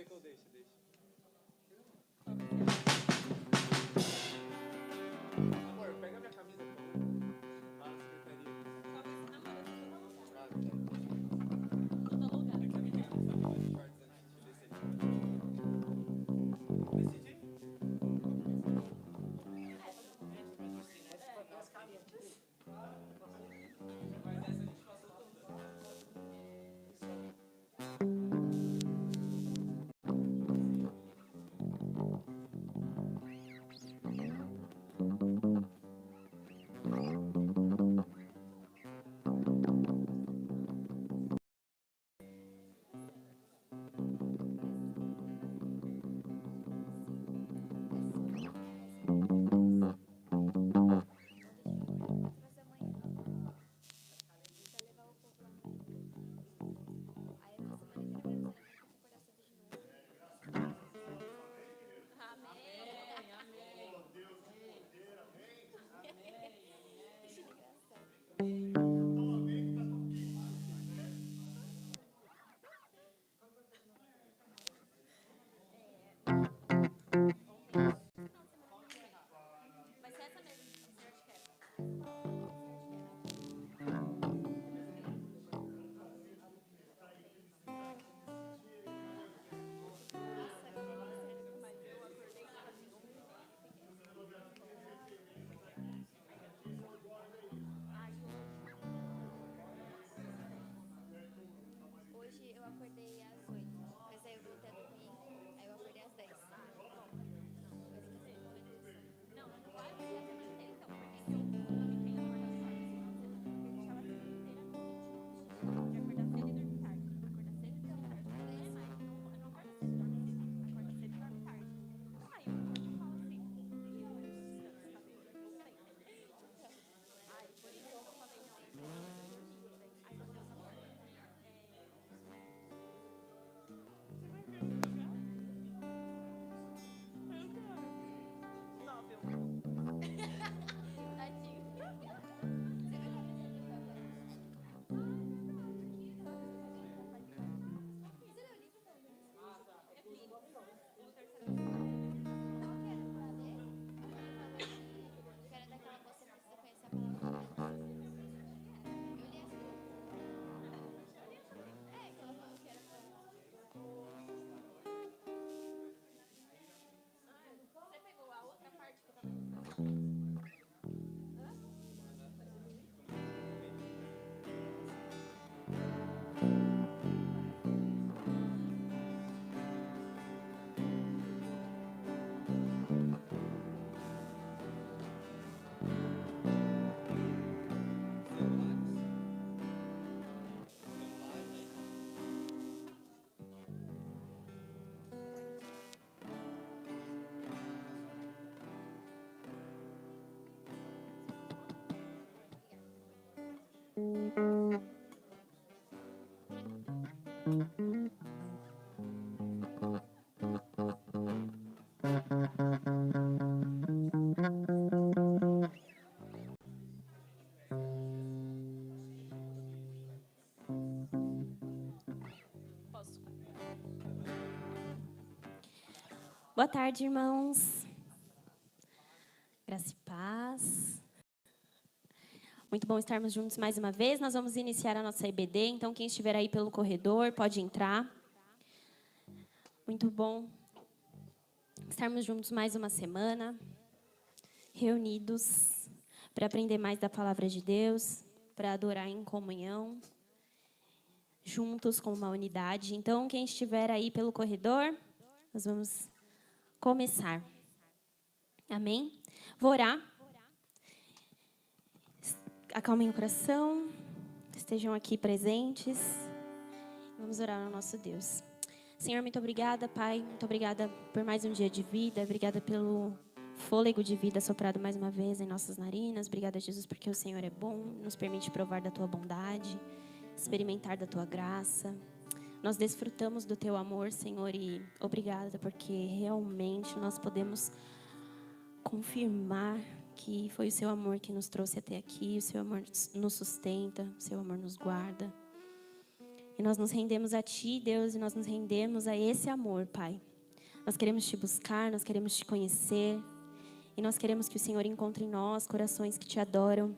que eu deixo, deixa. Amor, pega minha camisa, por favor. Lá na secretaria. É que a minha tem que mostrar mais de shorts antes de descer. Decidi? Mas essa a gente passou toda. Hoje eu acordei às 8, mas aí eu voltei a dormir, aí eu acordei às 10. Não, não vai fazer manter, então, porque se eu fiquei acordada só esse final de semana, eu deixava a semana inteira de acordar cedo e dormir tarde. Acordar cedo e dormir tarde. Mas não acorda cedo e dorme cedo. Acorda cedo e dorme tarde. Aí o meu corpo fala assim, eu descanso, tá bem? Voltei. Aí por isso eu falei, não, eu vou dormir. Aí Matheus acorda. Tadinho. Você vai fazer quero daquela moça que precisa conhecer a palavra de Deus. Eu li essa. É, que ela falou que era pra. Você pegou a outra parte que eu tava lendo? Posso? Boa tarde, irmãos. Graça e paz. Muito bom estarmos juntos mais uma vez. Nós vamos iniciar a nossa EBD, então quem estiver aí pelo corredor pode entrar. Muito bom estarmos juntos mais uma semana, reunidos para aprender mais da palavra de Deus, para adorar em comunhão, juntos como uma unidade. Então, quem estiver aí pelo corredor, nós vamos começar. Amém? Vou orar. Acalmem o coração, estejam aqui presentes. Vamos orar ao nosso Deus. Senhor, muito obrigada, Pai. Muito obrigada por mais um dia de vida. Obrigada pelo fôlego de vida soprado mais uma vez em nossas narinas. Obrigada, Jesus, porque o Senhor é bom, nos permite provar da Tua bondade, experimentar da Tua graça. Nós desfrutamos do Teu amor, Senhor, e obrigada porque realmente nós podemos confirmar que foi o Seu amor que nos trouxe até aqui, o Seu amor nos sustenta, o Seu amor nos guarda. E nós nos rendemos a Ti, Deus, e nós nos rendemos a esse amor, Pai. Nós queremos Te buscar, nós queremos Te conhecer. E nós queremos que o Senhor encontre em nós corações que Te adoram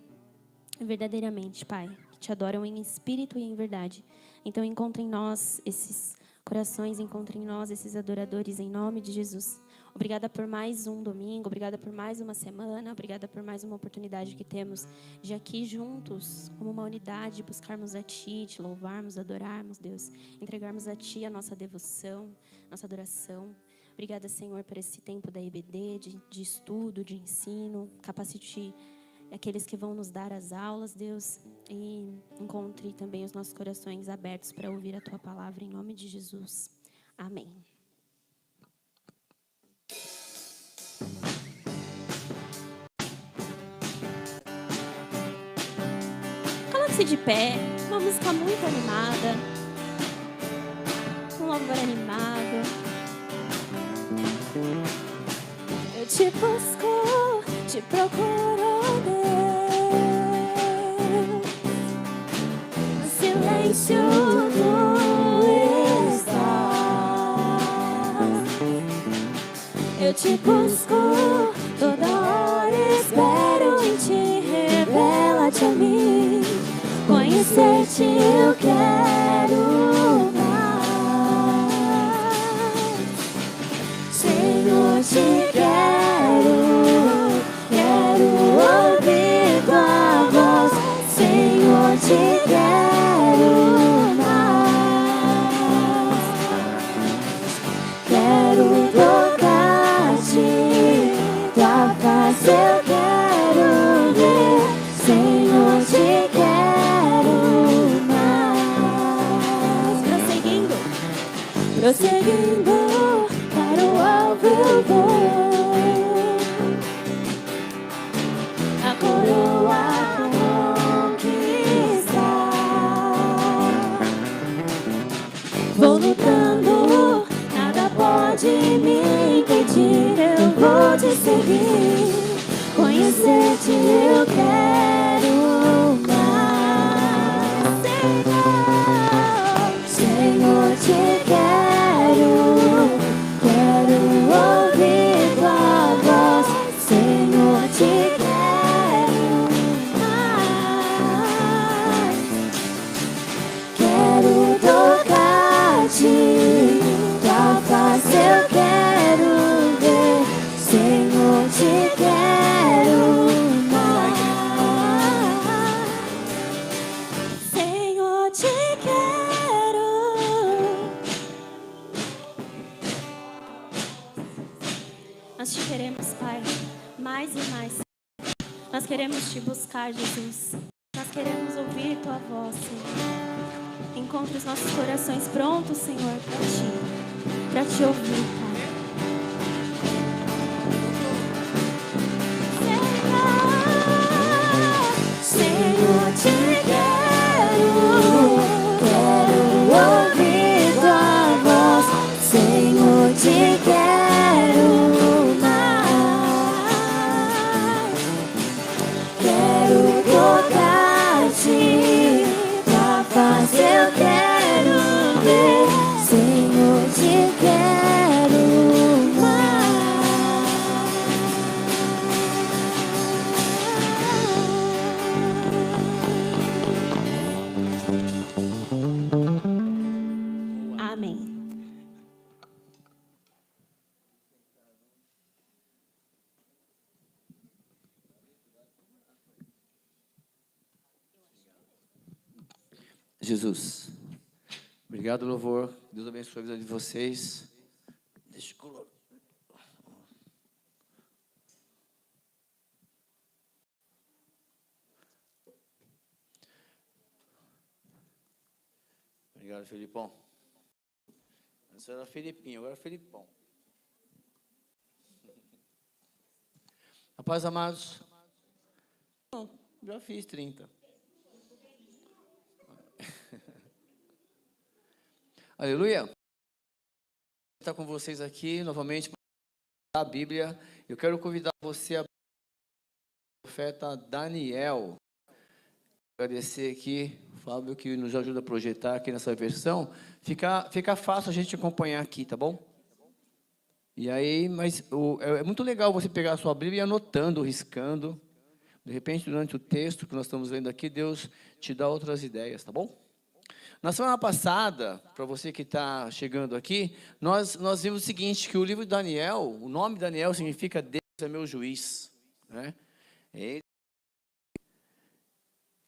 verdadeiramente, Pai. Que Te adoram em espírito e em verdade. Então, encontre em nós esses corações, encontre em nós esses adoradores, em nome de Jesus. Obrigada por mais um domingo, obrigada por mais uma semana, obrigada por mais uma oportunidade que temos de aqui juntos, como uma unidade, buscarmos a Ti, Te louvarmos, adorarmos, Deus. Entregarmos a Ti a nossa devoção, nossa adoração. Obrigada, Senhor, por esse tempo da EBD, de estudo, de ensino. Capacite aqueles que vão nos dar as aulas, Deus. E encontre também os nossos corações abertos para ouvir a Tua palavra, em nome de Jesus. Amém. Coloque-se de pé, uma música muito animada. Um louvor animado. Eu te busco, te procuro, Deus. No silêncio tu estás. Eu te busco, toda hora espero em Ti. Revela-te a mim. Conhecer-te eu quero mais. Senhor, te quero ouvir Tua voz. Senhor, te quero mais. Quero tocar-te, Tua face eu quero ver. Senhor, te quero mais. Prosseguindo para o alvo eu vou. A coroa conquistar. Vou lutando, nada pode me impedir. Eu vou te seguir. Conhecer-te eu quero mais. Senhor, te quero ouvir Tua voz. Senhor, te quero mais. Quero tocar-te, Tua face eu quero ver. Senhor, te quero mais. Senhor, te quero. Nós te queremos, Pai, mais e mais. Nós queremos Te buscar, Jesus. Nós queremos ouvir Tua voz, Senhor. Encontre os nossos corações prontos, Senhor, para te ouvir, Pai. Senhor, te quero ouvir Tua voz. Senhor, te quero mais. Quero tocar-te, Tua face eu quero ver. Senhor, te quero mais. Amém. Jesus. Obrigado, louvor. Deus abençoe a vida de vocês. Deixa eu colocar. Obrigado, Felipão. Antes era Felipinho, agora é Felipão. Rapaz, amados. Não, já fiz 30. Aleluia. Estar com vocês aqui novamente para a Bíblia. Eu quero convidar você a profeta Daniel. Agradecer aqui, Fábio, que nos ajuda a projetar aqui nessa versão. Fica fácil a gente acompanhar aqui, tá bom? E aí, mas é muito legal você pegar a sua Bíblia e ir anotando, riscando. De repente, durante o texto que nós estamos lendo aqui, Deus te dá outras ideias, tá bom? Na semana passada, para você que está chegando aqui, nós vimos o seguinte, que o livro de Daniel, o nome Daniel significa Deus é meu juiz, né? É Ele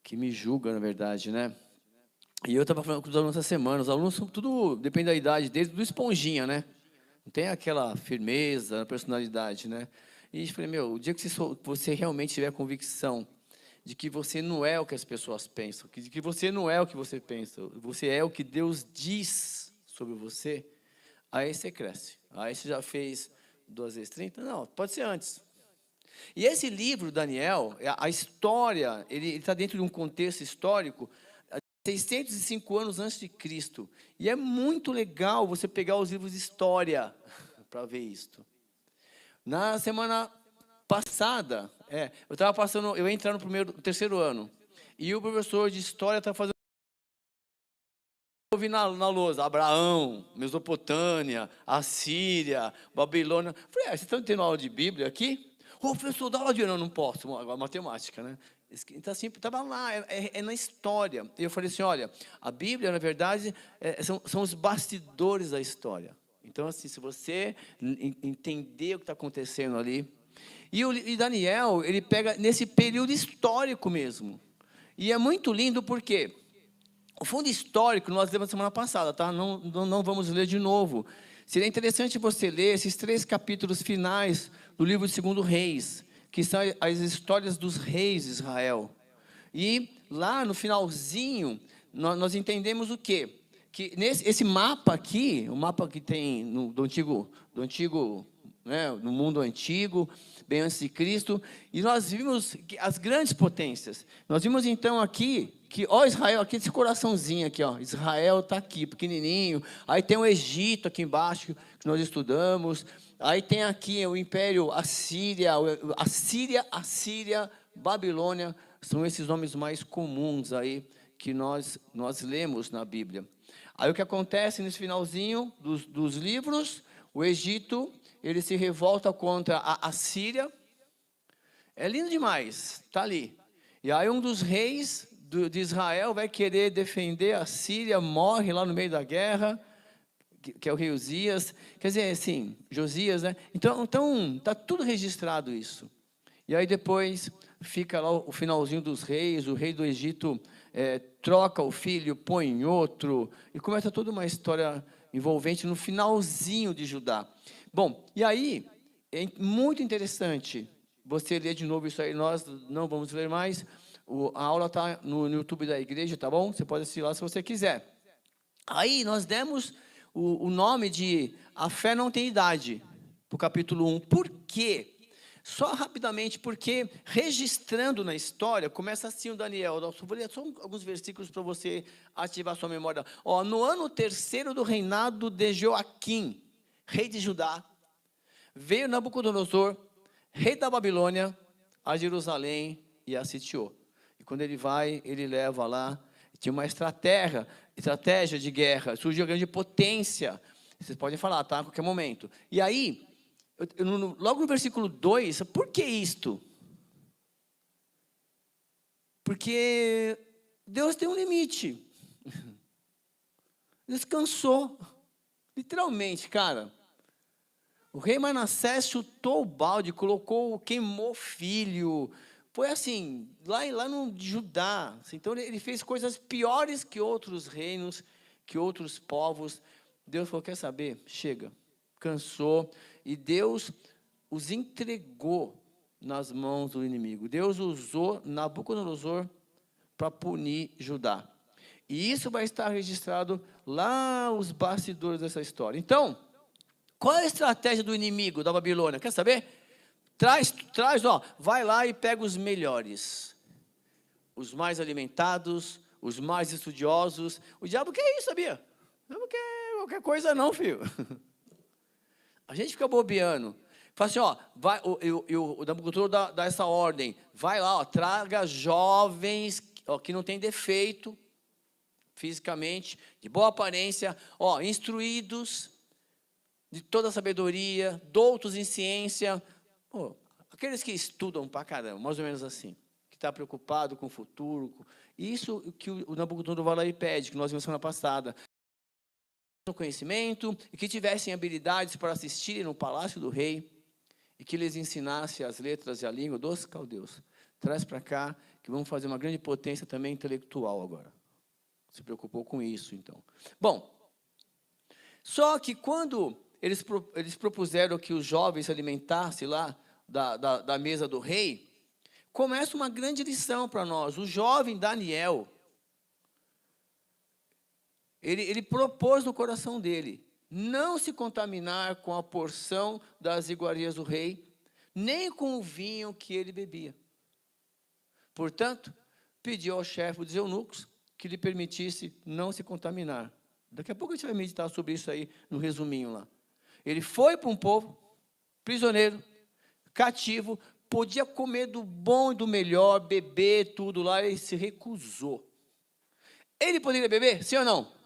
que me julga, na verdade, né? E eu estava falando com os alunos essa semana, os alunos são tudo, depende da idade deles, do esponjinha, né? Não tem aquela firmeza, personalidade, né? E eu falei, o dia que você realmente tiver convicção de que você não é o que as pessoas pensam, de que você não é o que você pensa, você é o que Deus diz sobre você, aí você cresce. Aí você já fez 2 vezes 30? Não, pode ser antes. E esse livro, Daniel, a história, ele está dentro de um contexto histórico, 605 anos antes de Cristo. E é muito legal você pegar os livros de história para ver isto. Na semana passada, eu ia entrar no terceiro ano, e o professor de história estava fazendo, eu vi na lousa, Abraão, Mesopotâmia, Assíria, Babilônia. Falei, vocês estão tendo aula de Bíblia aqui? Ô, professor, dá aula de não posso, agora matemática, né? Então, assim, estava lá, é na história. E eu falei assim, olha, a Bíblia, na verdade, são os bastidores da história. Então, assim, se você entender o que está acontecendo ali. E Daniel, ele pega nesse período histórico mesmo. E é muito lindo porque o fundo histórico nós lemos semana passada, tá? Não vamos ler de novo. Seria interessante você ler esses 3 capítulos finais do livro de 2 Reis, que são as histórias dos reis de Israel. E lá no finalzinho, nós entendemos o quê? Que esse mapa aqui, o mapa que tem do antigo, né, no mundo antigo, bem antes de Cristo, e nós vimos as grandes potências. Nós vimos então aqui, que Israel, aqui esse coraçãozinho aqui, Israel está aqui, pequenininho, aí tem o Egito aqui embaixo, que nós estudamos, aí tem aqui o Império Assíria, Babilônia, são esses nomes mais comuns aí, que nós lemos na Bíblia. Aí o que acontece nesse finalzinho dos livros, o Egito, ele se revolta contra a Assíria, é lindo demais, está ali. E aí um dos reis de Israel vai querer defender a Síria, morre lá no meio da guerra, que é o rei Uzias, quer dizer, assim, Josias, né? Então está tudo registrado isso. E aí depois fica lá o finalzinho dos reis, o rei do Egito troca o filho, põe em outro, e começa toda uma história envolvente no finalzinho de Judá. Bom, e aí, é muito interessante você ler de novo isso aí, nós não vamos ler mais, a aula está no YouTube da igreja, tá bom? Você pode assistir lá se você quiser. Aí nós demos o nome de A Fé Não Tem Idade, para o capítulo 1. Por quê? Só rapidamente, porque registrando na história, começa assim o Daniel. Eu vou ler só alguns versículos para você ativar sua memória. No ano 3º do reinado de Joaquim, rei de Judá, veio Nabucodonosor, rei da Babilônia, a Jerusalém e a sitiou. E quando ele vai, ele leva lá, tinha uma estratégia de guerra, surgiu uma grande potência. Vocês podem falar, tá? A qualquer momento. E aí, logo no versículo 2, por que isto? Porque Deus tem um limite. Descansou. Literalmente, cara. O rei Manassés chutou o balde, queimou filho. Foi assim, lá no Judá. Então ele fez coisas piores que outros reinos, que outros povos. Deus falou, quer saber? Chega. Cansou. E Deus os entregou nas mãos do inimigo. Deus usou Nabucodonosor para punir Judá. E isso vai estar registrado lá os bastidores dessa história. Então, qual é a estratégia do inimigo da Babilônia? Quer saber? Traz, vai lá e pega os melhores, os mais alimentados, os mais estudiosos. O diabo quer isso, sabia? O diabo quer qualquer coisa não, filho. A gente fica bobeando. Fala assim, o Nabucodonosor dá essa ordem. Vai lá, traga jovens, que não tem defeito fisicamente, de boa aparência, instruídos de toda sabedoria, doutos em ciência, aqueles que estudam pra caramba, mais ou menos assim, que está preocupado com o futuro. Isso que o Nabucodonosor vai lá e pede, que nós vimos semana passada. No conhecimento, e que tivessem habilidades para assistirem no palácio do rei, e que lhes ensinasse as letras e a língua dos caldeus. Traz para cá, que vamos fazer uma grande potência também intelectual agora. Se preocupou com isso, então. Bom, só que quando eles propuseram que os jovens se alimentassem lá da mesa do rei, começa uma grande lição para nós. O jovem Daniel, ele propôs no coração dele não se contaminar com a porção das iguarias do rei, nem com o vinho que ele bebia. Portanto, pediu ao chefe dos eunucos que lhe permitisse não se contaminar. Daqui a pouco a gente vai meditar sobre isso aí, no resuminho lá. Ele foi para um povo, prisioneiro, cativo, podia comer do bom e do melhor, beber tudo lá, ele se recusou. Ele poderia beber, sim ou não?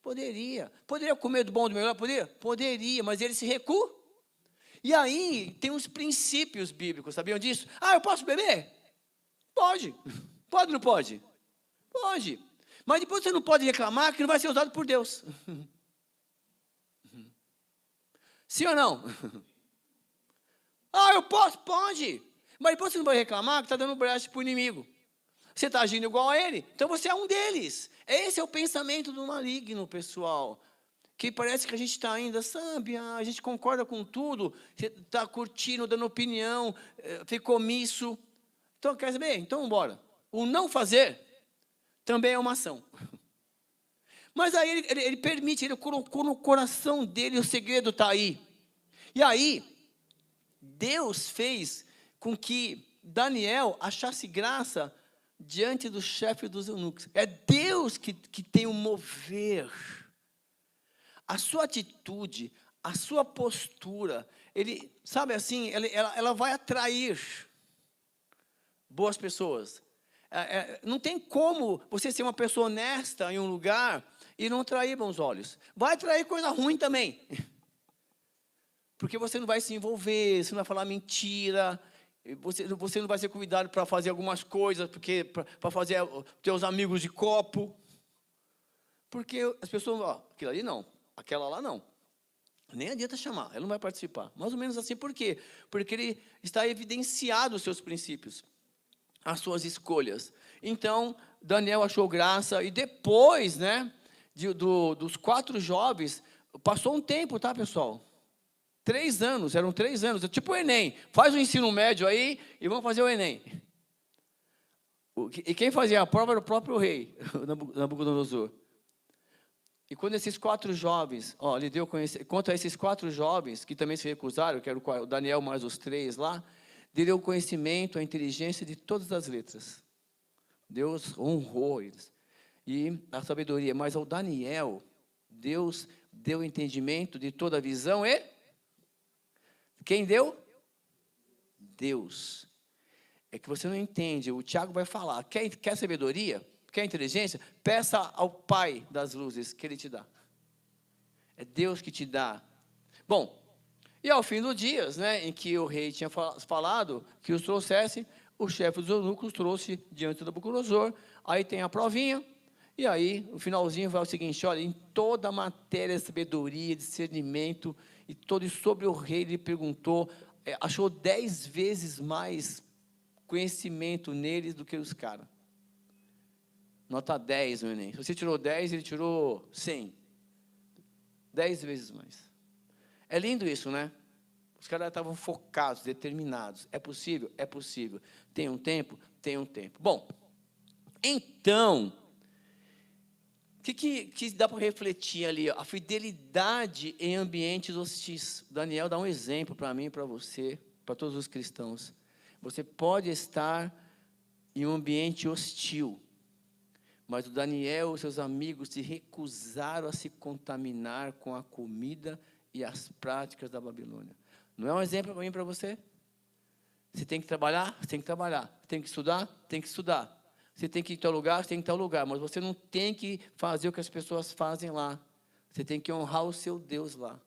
Poderia. Poderia comer do bom e do melhor? Poderia, mas ele se recusou. E aí, tem uns princípios bíblicos, sabiam disso? Eu posso beber? Pode. Pode ou não pode? Pode. Mas depois você não pode reclamar que não vai ser usado por Deus. Sim ou não? Eu posso? Pode. Mas depois você não vai reclamar que está dando brecha para o inimigo. Você está agindo igual a ele, então você é um deles. Esse é o pensamento do maligno, pessoal. Que parece que a gente está ainda, sabe, a gente concorda com tudo, você está curtindo, dando opinião, ficou omisso. Então, quer saber? Então, vamos embora. O não fazer também é uma ação. Mas aí ele permite, ele colocou no coração dele, o segredo está aí. E aí, Deus fez com que Daniel achasse graça diante do chefe dos eunucos. É Deus que tem o mover. A sua atitude, a sua postura, ele, sabe assim, ela vai atrair boas pessoas. Não tem como você ser uma pessoa honesta em um lugar e não atrair bons olhos. Vai atrair coisa ruim também. Porque você não vai se envolver, você não vai falar mentira, você não vai ser convidado para fazer algumas coisas, para fazer teus amigos de copo. Porque as pessoas, aquilo ali não, aquela lá não. Nem adianta chamar, ela não vai participar. Mais ou menos assim, por quê? Porque ele está evidenciado os seus princípios, as suas escolhas. Então, Daniel achou graça, e depois, dos 4 jovens, passou um tempo, tá, pessoal? 3 anos, eram 3 anos, é tipo o Enem. Faz o ensino médio aí e vamos fazer o Enem. E quem fazia a prova era o próprio rei, Nabucodonosor. E quando esses 4 jovens, ele deu quanto a esses 4 jovens, que também se recusaram, que era o Daniel mais os 3 lá, ele deu o conhecimento, a inteligência de todas as letras. Deus honrou eles. E a sabedoria, mas ao Daniel, Deus deu entendimento de toda a visão e... Quem deu? Deus. É que você não entende, o Tiago vai falar, quer sabedoria? Quer inteligência? Peça ao Pai das luzes, que Ele te dá. É Deus que te dá. Bom, e ao fim dos dias, em que o rei tinha falado que os trouxesse, o chefe dos eunucos trouxe diante do Nabucodonosor, aí tem a provinha, e aí o finalzinho vai o seguinte, olha, em toda a matéria, sabedoria, discernimento, e todo sobre o rei, ele perguntou, achou 10 vezes mais conhecimento neles do que os caras. Nota 10 no Enem. Se você tirou 10, ele tirou 100. 10 vezes mais. É lindo isso, né? Os caras estavam focados, determinados. É possível? É possível. Tem um tempo? Tem um tempo. Bom, então, o que dá para refletir ali? A fidelidade em ambientes hostis. Daniel dá um exemplo para mim, para você, para todos os cristãos. Você pode estar em um ambiente hostil, mas o Daniel e os seus amigos se recusaram a se contaminar com a comida e as práticas da Babilônia. Não é um exemplo para mim, para você? Você tem que trabalhar? Você tem que trabalhar. Tem que estudar? Tem que estudar. Você tem que ir em tal lugar, você tem que ir em tal lugar, mas você não tem que fazer o que as pessoas fazem lá. Você tem que honrar o seu Deus lá.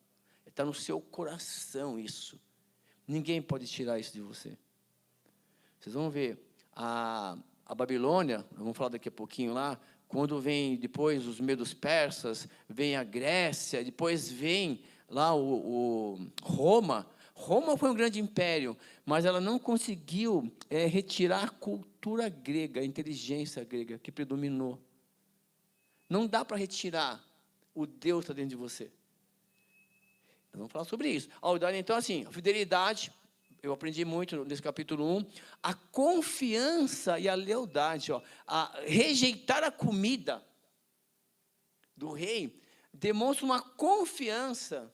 Está no seu coração isso. Ninguém pode tirar isso de você. Vocês vão ver, a Babilônia, vamos falar daqui a pouquinho lá, quando vem depois os medos persas, vem a Grécia, depois vem lá o Roma. Roma foi um grande império, mas ela não conseguiu retirar a cultura grega, a inteligência grega que predominou. Não dá para retirar o Deus que está dentro de você. Então, vamos falar sobre isso. Então, assim, a fidelidade, eu aprendi muito nesse capítulo 1, a confiança e a lealdade, a rejeitar a comida do rei, demonstra uma confiança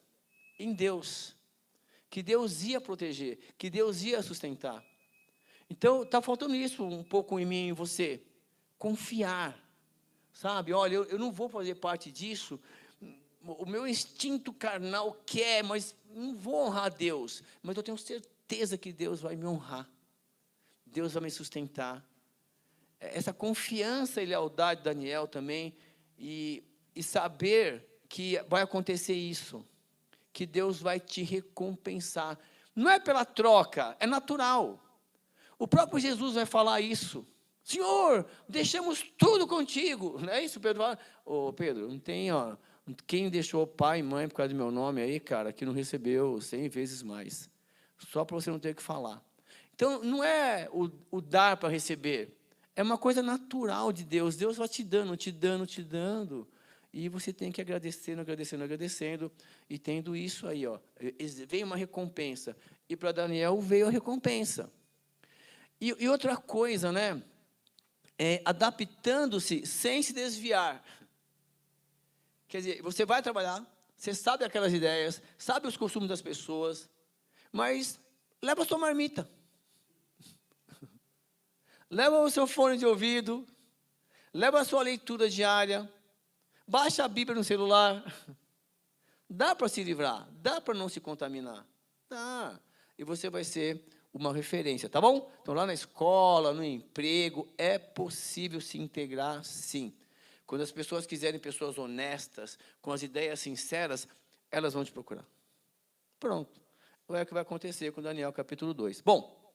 em Deus, que Deus ia proteger, que Deus ia sustentar. Então, está faltando isso um pouco em mim e em você, confiar, sabe? Olha, eu não vou fazer parte disso, o meu instinto carnal quer, mas não vou honrar a Deus, mas eu tenho certeza que Deus vai me honrar, Deus vai me sustentar. Essa confiança e lealdade de Daniel também, e saber que vai acontecer isso, que Deus vai te recompensar, não é pela troca, é natural. O próprio Jesus vai falar isso. Senhor, deixamos tudo contigo, não é isso? Pedro fala, Pedro, não tem, quem deixou pai e mãe por causa do meu nome aí, cara, que não recebeu 100 vezes mais. Só para você não ter que falar. Então, não é o dar para receber. É uma coisa natural de Deus. Deus vai te dando, te dando, te dando. E você tem que ir agradecendo, agradecendo, agradecendo. E tendo isso aí, veio uma recompensa. E para Daniel veio a recompensa. E outra coisa, né? Adaptando-se sem se desviar. Quer dizer, você vai trabalhar, você sabe aquelas ideias, sabe os costumes das pessoas, mas leva a sua marmita. Leva o seu fone de ouvido, leva a sua leitura diária, baixa a Bíblia no celular. Dá para se livrar, dá para não se contaminar. Dá. E você vai ser uma referência, tá bom? Então, lá na escola, no emprego, é possível se integrar, sim. Quando as pessoas quiserem pessoas honestas, com as ideias sinceras, elas vão te procurar. Pronto. É o que vai acontecer com Daniel, capítulo 2. Bom,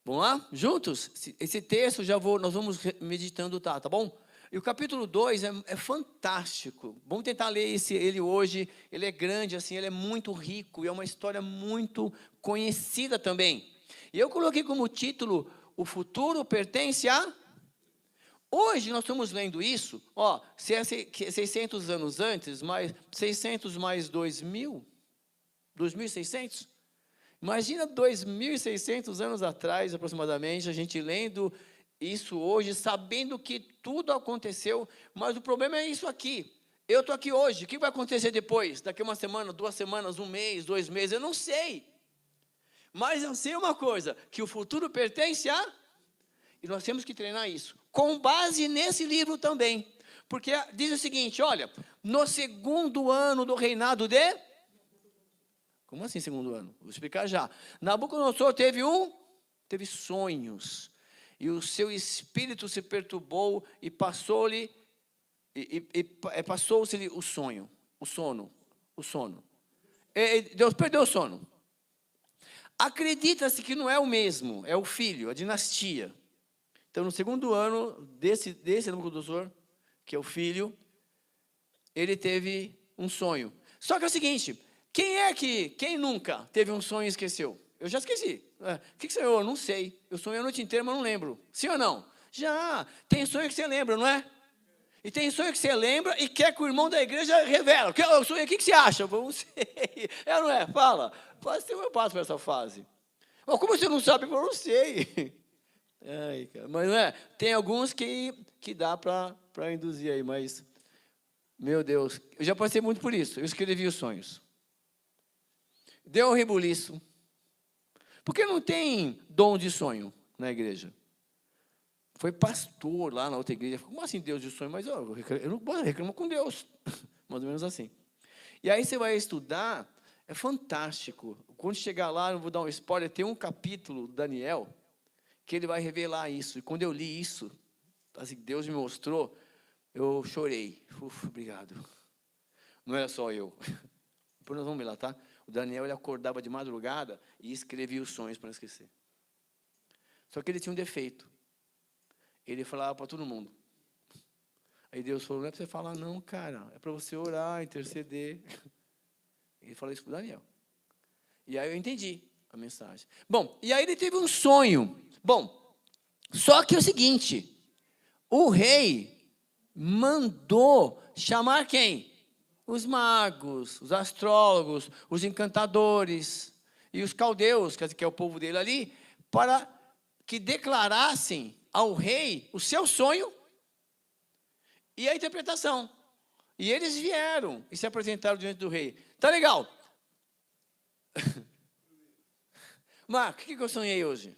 vamos lá? Juntos? Esse texto nós vamos meditando, tá bom? E o capítulo 2 é fantástico. Vamos tentar ler ele hoje. Ele é grande, assim, ele é muito rico e é uma história muito conhecida também. E eu coloquei como título, o futuro pertence a... Hoje nós estamos lendo isso, se é 600 anos antes, mais 600 mais 2.000, 2.600. Imagina 2.600 anos atrás, aproximadamente, a gente lendo isso hoje, sabendo que tudo aconteceu, mas o problema é isso aqui. Eu estou aqui hoje, o que vai acontecer depois? Daqui uma semana, 2 semanas, 1 mês, 2 meses, eu não sei. Mas eu sei uma coisa, que o futuro pertence a... E nós temos que treinar isso, com base nesse livro também. Porque diz o seguinte, olha, no 2º ano do reinado de... Como assim 2º ano? Vou explicar já. Nabucodonosor teve sonhos. E o seu espírito se perturbou e passou-lhe passou-se-lhe o sono. Deus perdeu o sono. Acredita-se que não é o mesmo, é o filho, a dinastia. Então, no 2º ano desse Nabucodonosor, que é o filho, ele teve um sonho. Só que é o seguinte, quem nunca teve um sonho e esqueceu? Eu já esqueci. O que você sonhou? Não sei. Eu sonhei a noite inteira, mas não lembro. Sim ou não? Já. Tem sonho que você lembra, não é? E tem sonho que você lembra e quer que o irmão da igreja revela. Eu sonhei, o que você acha? Eu não sei. É ou não é? Fala. Eu passo por essa fase. Mas como você não sabe? Eu não sei. Ai, cara. Mas não é? Tem alguns que dá para induzir aí, mas... Meu Deus. Eu já passei muito por isso. Eu escrevi os sonhos. Deu um rebuliço. Porque não tem dom de sonho na igreja. Foi pastor lá na outra igreja. Como assim Deus de sonho? Mas eu não reclamo com Deus. Mais ou menos assim. E aí você vai estudar, é fantástico. Quando chegar lá, eu vou dar um spoiler, tem um capítulo, Daniel, que ele vai revelar isso. E quando eu li isso, assim, Deus me mostrou, eu chorei. Obrigado. Não era só eu. Depois nós vamos ver lá, tá? O Daniel, ele acordava de madrugada e escrevia os sonhos para não esquecer. Só que ele tinha um defeito. Ele falava para todo mundo. Aí Deus falou, não é para você falar não, cara. É para você orar, interceder. Ele falou isso para o Daniel. E aí eu entendi a mensagem. Bom, e aí ele teve um sonho. Bom, só que é o seguinte. O rei mandou chamar quem? Os magos, os astrólogos, os encantadores e os caldeus, que é o povo dele ali, para que declarassem ao rei o seu sonho e a interpretação. E eles vieram e se apresentaram diante do rei. Tá legal. Marco, o que eu sonhei hoje?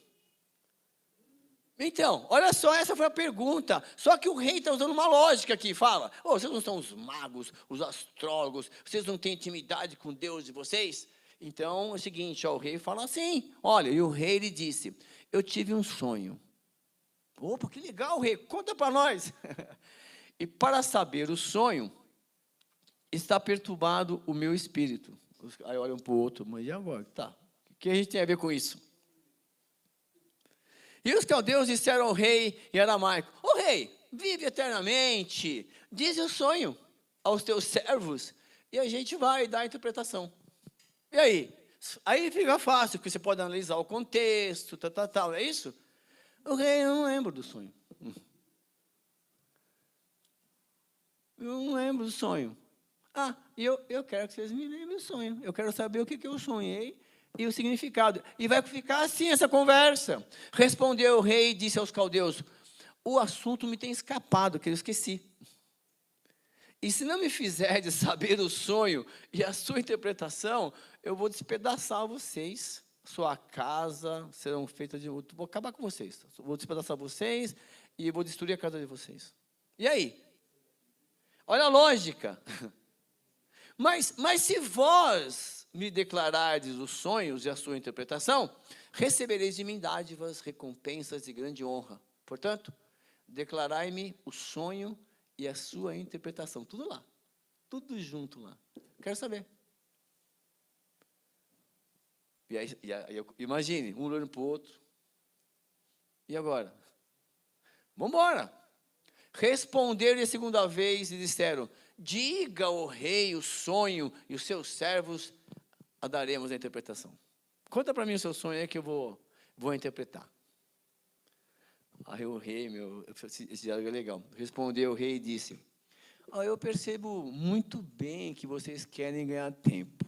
Então, olha só, essa foi a pergunta. Só que o rei está usando uma lógica aqui. Fala, vocês não são os magos, os astrólogos, vocês não têm intimidade com Deus de vocês? Então, é o seguinte, o rei fala assim, olha, e o rei ele disse, eu tive um sonho. Opa, que legal, rei, conta para nós. E para saber o sonho, está perturbado o meu espírito. Aí olha um para o outro, mas e agora? Tá, o que a gente tem a ver com isso? E os caldeus disseram ao rei em aramaico, rei, vive eternamente, diz o sonho aos teus servos, e a gente vai dar a interpretação. E aí? Aí fica fácil, porque você pode analisar o contexto, tal, é isso? O rei, eu não lembro do sonho. Eu não lembro do sonho. E eu quero que vocês me lembrem do sonho. Eu quero saber o que eu sonhei e o significado. E vai ficar assim essa conversa. Respondeu o rei e disse aos caldeus, o assunto me tem escapado, que eu esqueci. E se não me fizerdes saber o sonho e a sua interpretação, eu vou despedaçar vocês. Sua casa serão feitas de... Vou acabar com vocês. Vou despedaçar vocês e vou destruir a casa de vocês. E aí? Olha a lógica. Mas se vós me declarardes os sonhos e a sua interpretação, recebereis de mim dádivas, recompensas e grande honra. Portanto, declarai-me o sonho e a sua interpretação. Tudo lá. Tudo junto lá. Quero saber. E aí imagine, um olhando para o outro. E agora? Vamos embora. Responderam-lhe a segunda vez e disseram, diga ao rei o sonho e os seus servos a daremos a interpretação. Conta para mim o seu sonho aí que eu vou interpretar. Aí o rei, esse diálogo é legal. Respondeu o rei e disse, eu percebo muito bem que vocês querem ganhar tempo.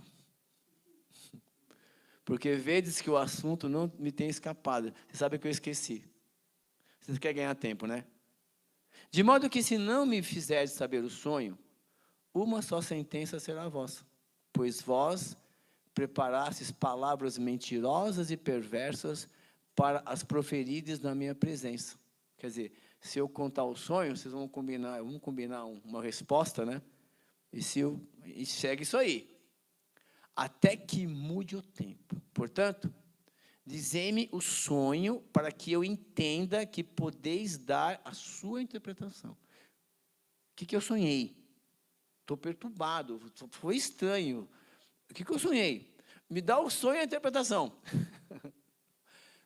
Porque vedes que o assunto não me tem escapado. Você sabe que eu esqueci. Vocês querem ganhar tempo, né? De modo que se não me fizerdes saber o sonho, uma só sentença será vossa. Pois vós preparastes palavras mentirosas e perversas para as proferirdes na minha presença. Quer dizer, se eu contar o sonho, vocês vamos combinar uma resposta, né? E segue isso aí. Até que mude o tempo. Portanto, dizei-me o sonho para que eu entenda que podeis dar a sua interpretação. O que eu sonhei? Estou perturbado, foi estranho. O que eu sonhei? Me dá o sonho e a interpretação.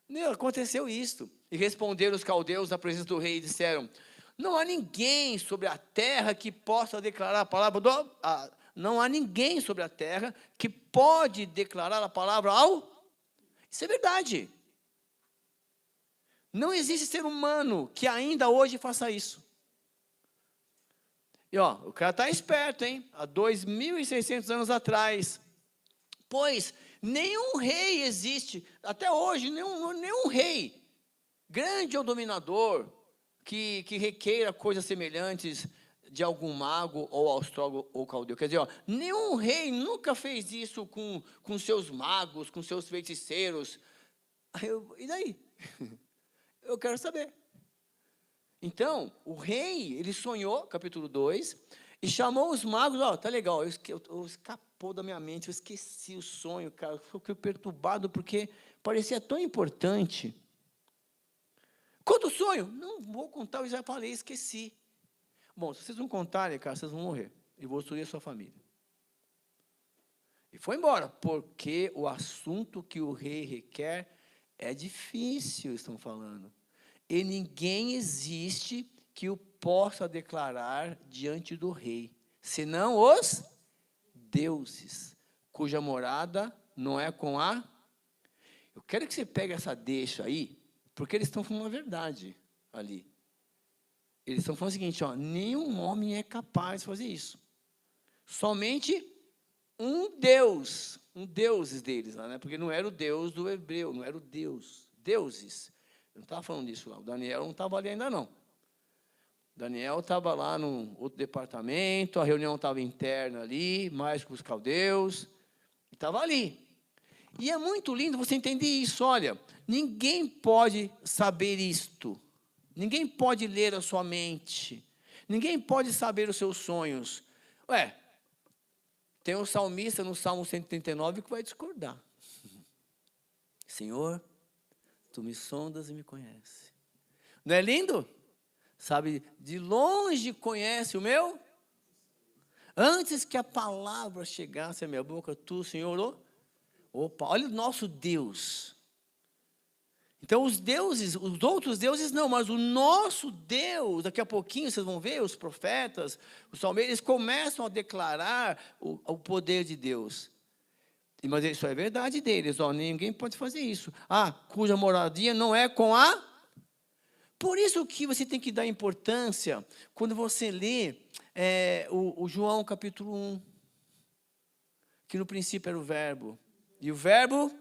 Não, aconteceu isto. E responderam os caldeus na presença do rei e disseram, não há ninguém sobre a terra que possa declarar a palavra não há ninguém sobre a terra que pode declarar a palavra ao... Isso é verdade. Não existe ser humano que ainda hoje faça isso. E o cara está esperto, hein? Há 2.600 anos atrás. Pois nenhum rei existe, até hoje, nenhum rei, grande ou dominador, que requeira coisas semelhantes de algum mago ou astrólogo ou caldeu. Quer dizer, nenhum rei nunca fez isso com seus magos, com seus feiticeiros. E daí? Eu quero saber. Então, o rei, ele sonhou, capítulo 2, e chamou os magos, tá legal, escapou da minha mente, eu esqueci o sonho, cara, fiquei perturbado, porque parecia tão importante. Conta o sonho. Não vou contar, eu já falei, esqueci. Bom, se vocês não contarem, cara, vocês vão morrer. E vou destruir a sua família. E foi embora, porque o assunto que o rei requer é difícil, estão falando. E ninguém existe que o possa declarar diante do rei, senão os deuses, cuja morada não é com a... Eu quero que você pegue essa deixa aí, porque eles estão falando a verdade ali. Eles estão falando o seguinte, ó, nenhum homem é capaz de fazer isso. Somente um Deus, deuses deles lá, né? Porque não era o Deus do hebreu, não era o Deus, deuses. Eu não estava falando disso lá, o Daniel não estava ali ainda não. Daniel estava lá num outro departamento, a reunião estava interna ali, mais com os caldeus, estava ali. E é muito lindo você entender isso, olha, ninguém pode saber isto, ninguém pode ler a sua mente, ninguém pode saber os seus sonhos. Tem um salmista no Salmo 139 que vai discordar. Senhor, tu me sondas e me conheces. Não é lindo? Sabe, de longe conhece o meu? Antes que a palavra chegasse à minha boca, tu, Senhor, opa, olha o nosso Deus. Então, os deuses, os outros deuses não, mas o nosso Deus, daqui a pouquinho vocês vão ver, os profetas, os salmeiros, eles começam a declarar o poder de Deus. Mas isso é verdade deles, ó, ninguém pode fazer isso. Cuja moradia não é com a... Por isso que você tem que dar importância quando você lê o João capítulo 1, que no princípio era o verbo. E o verbo...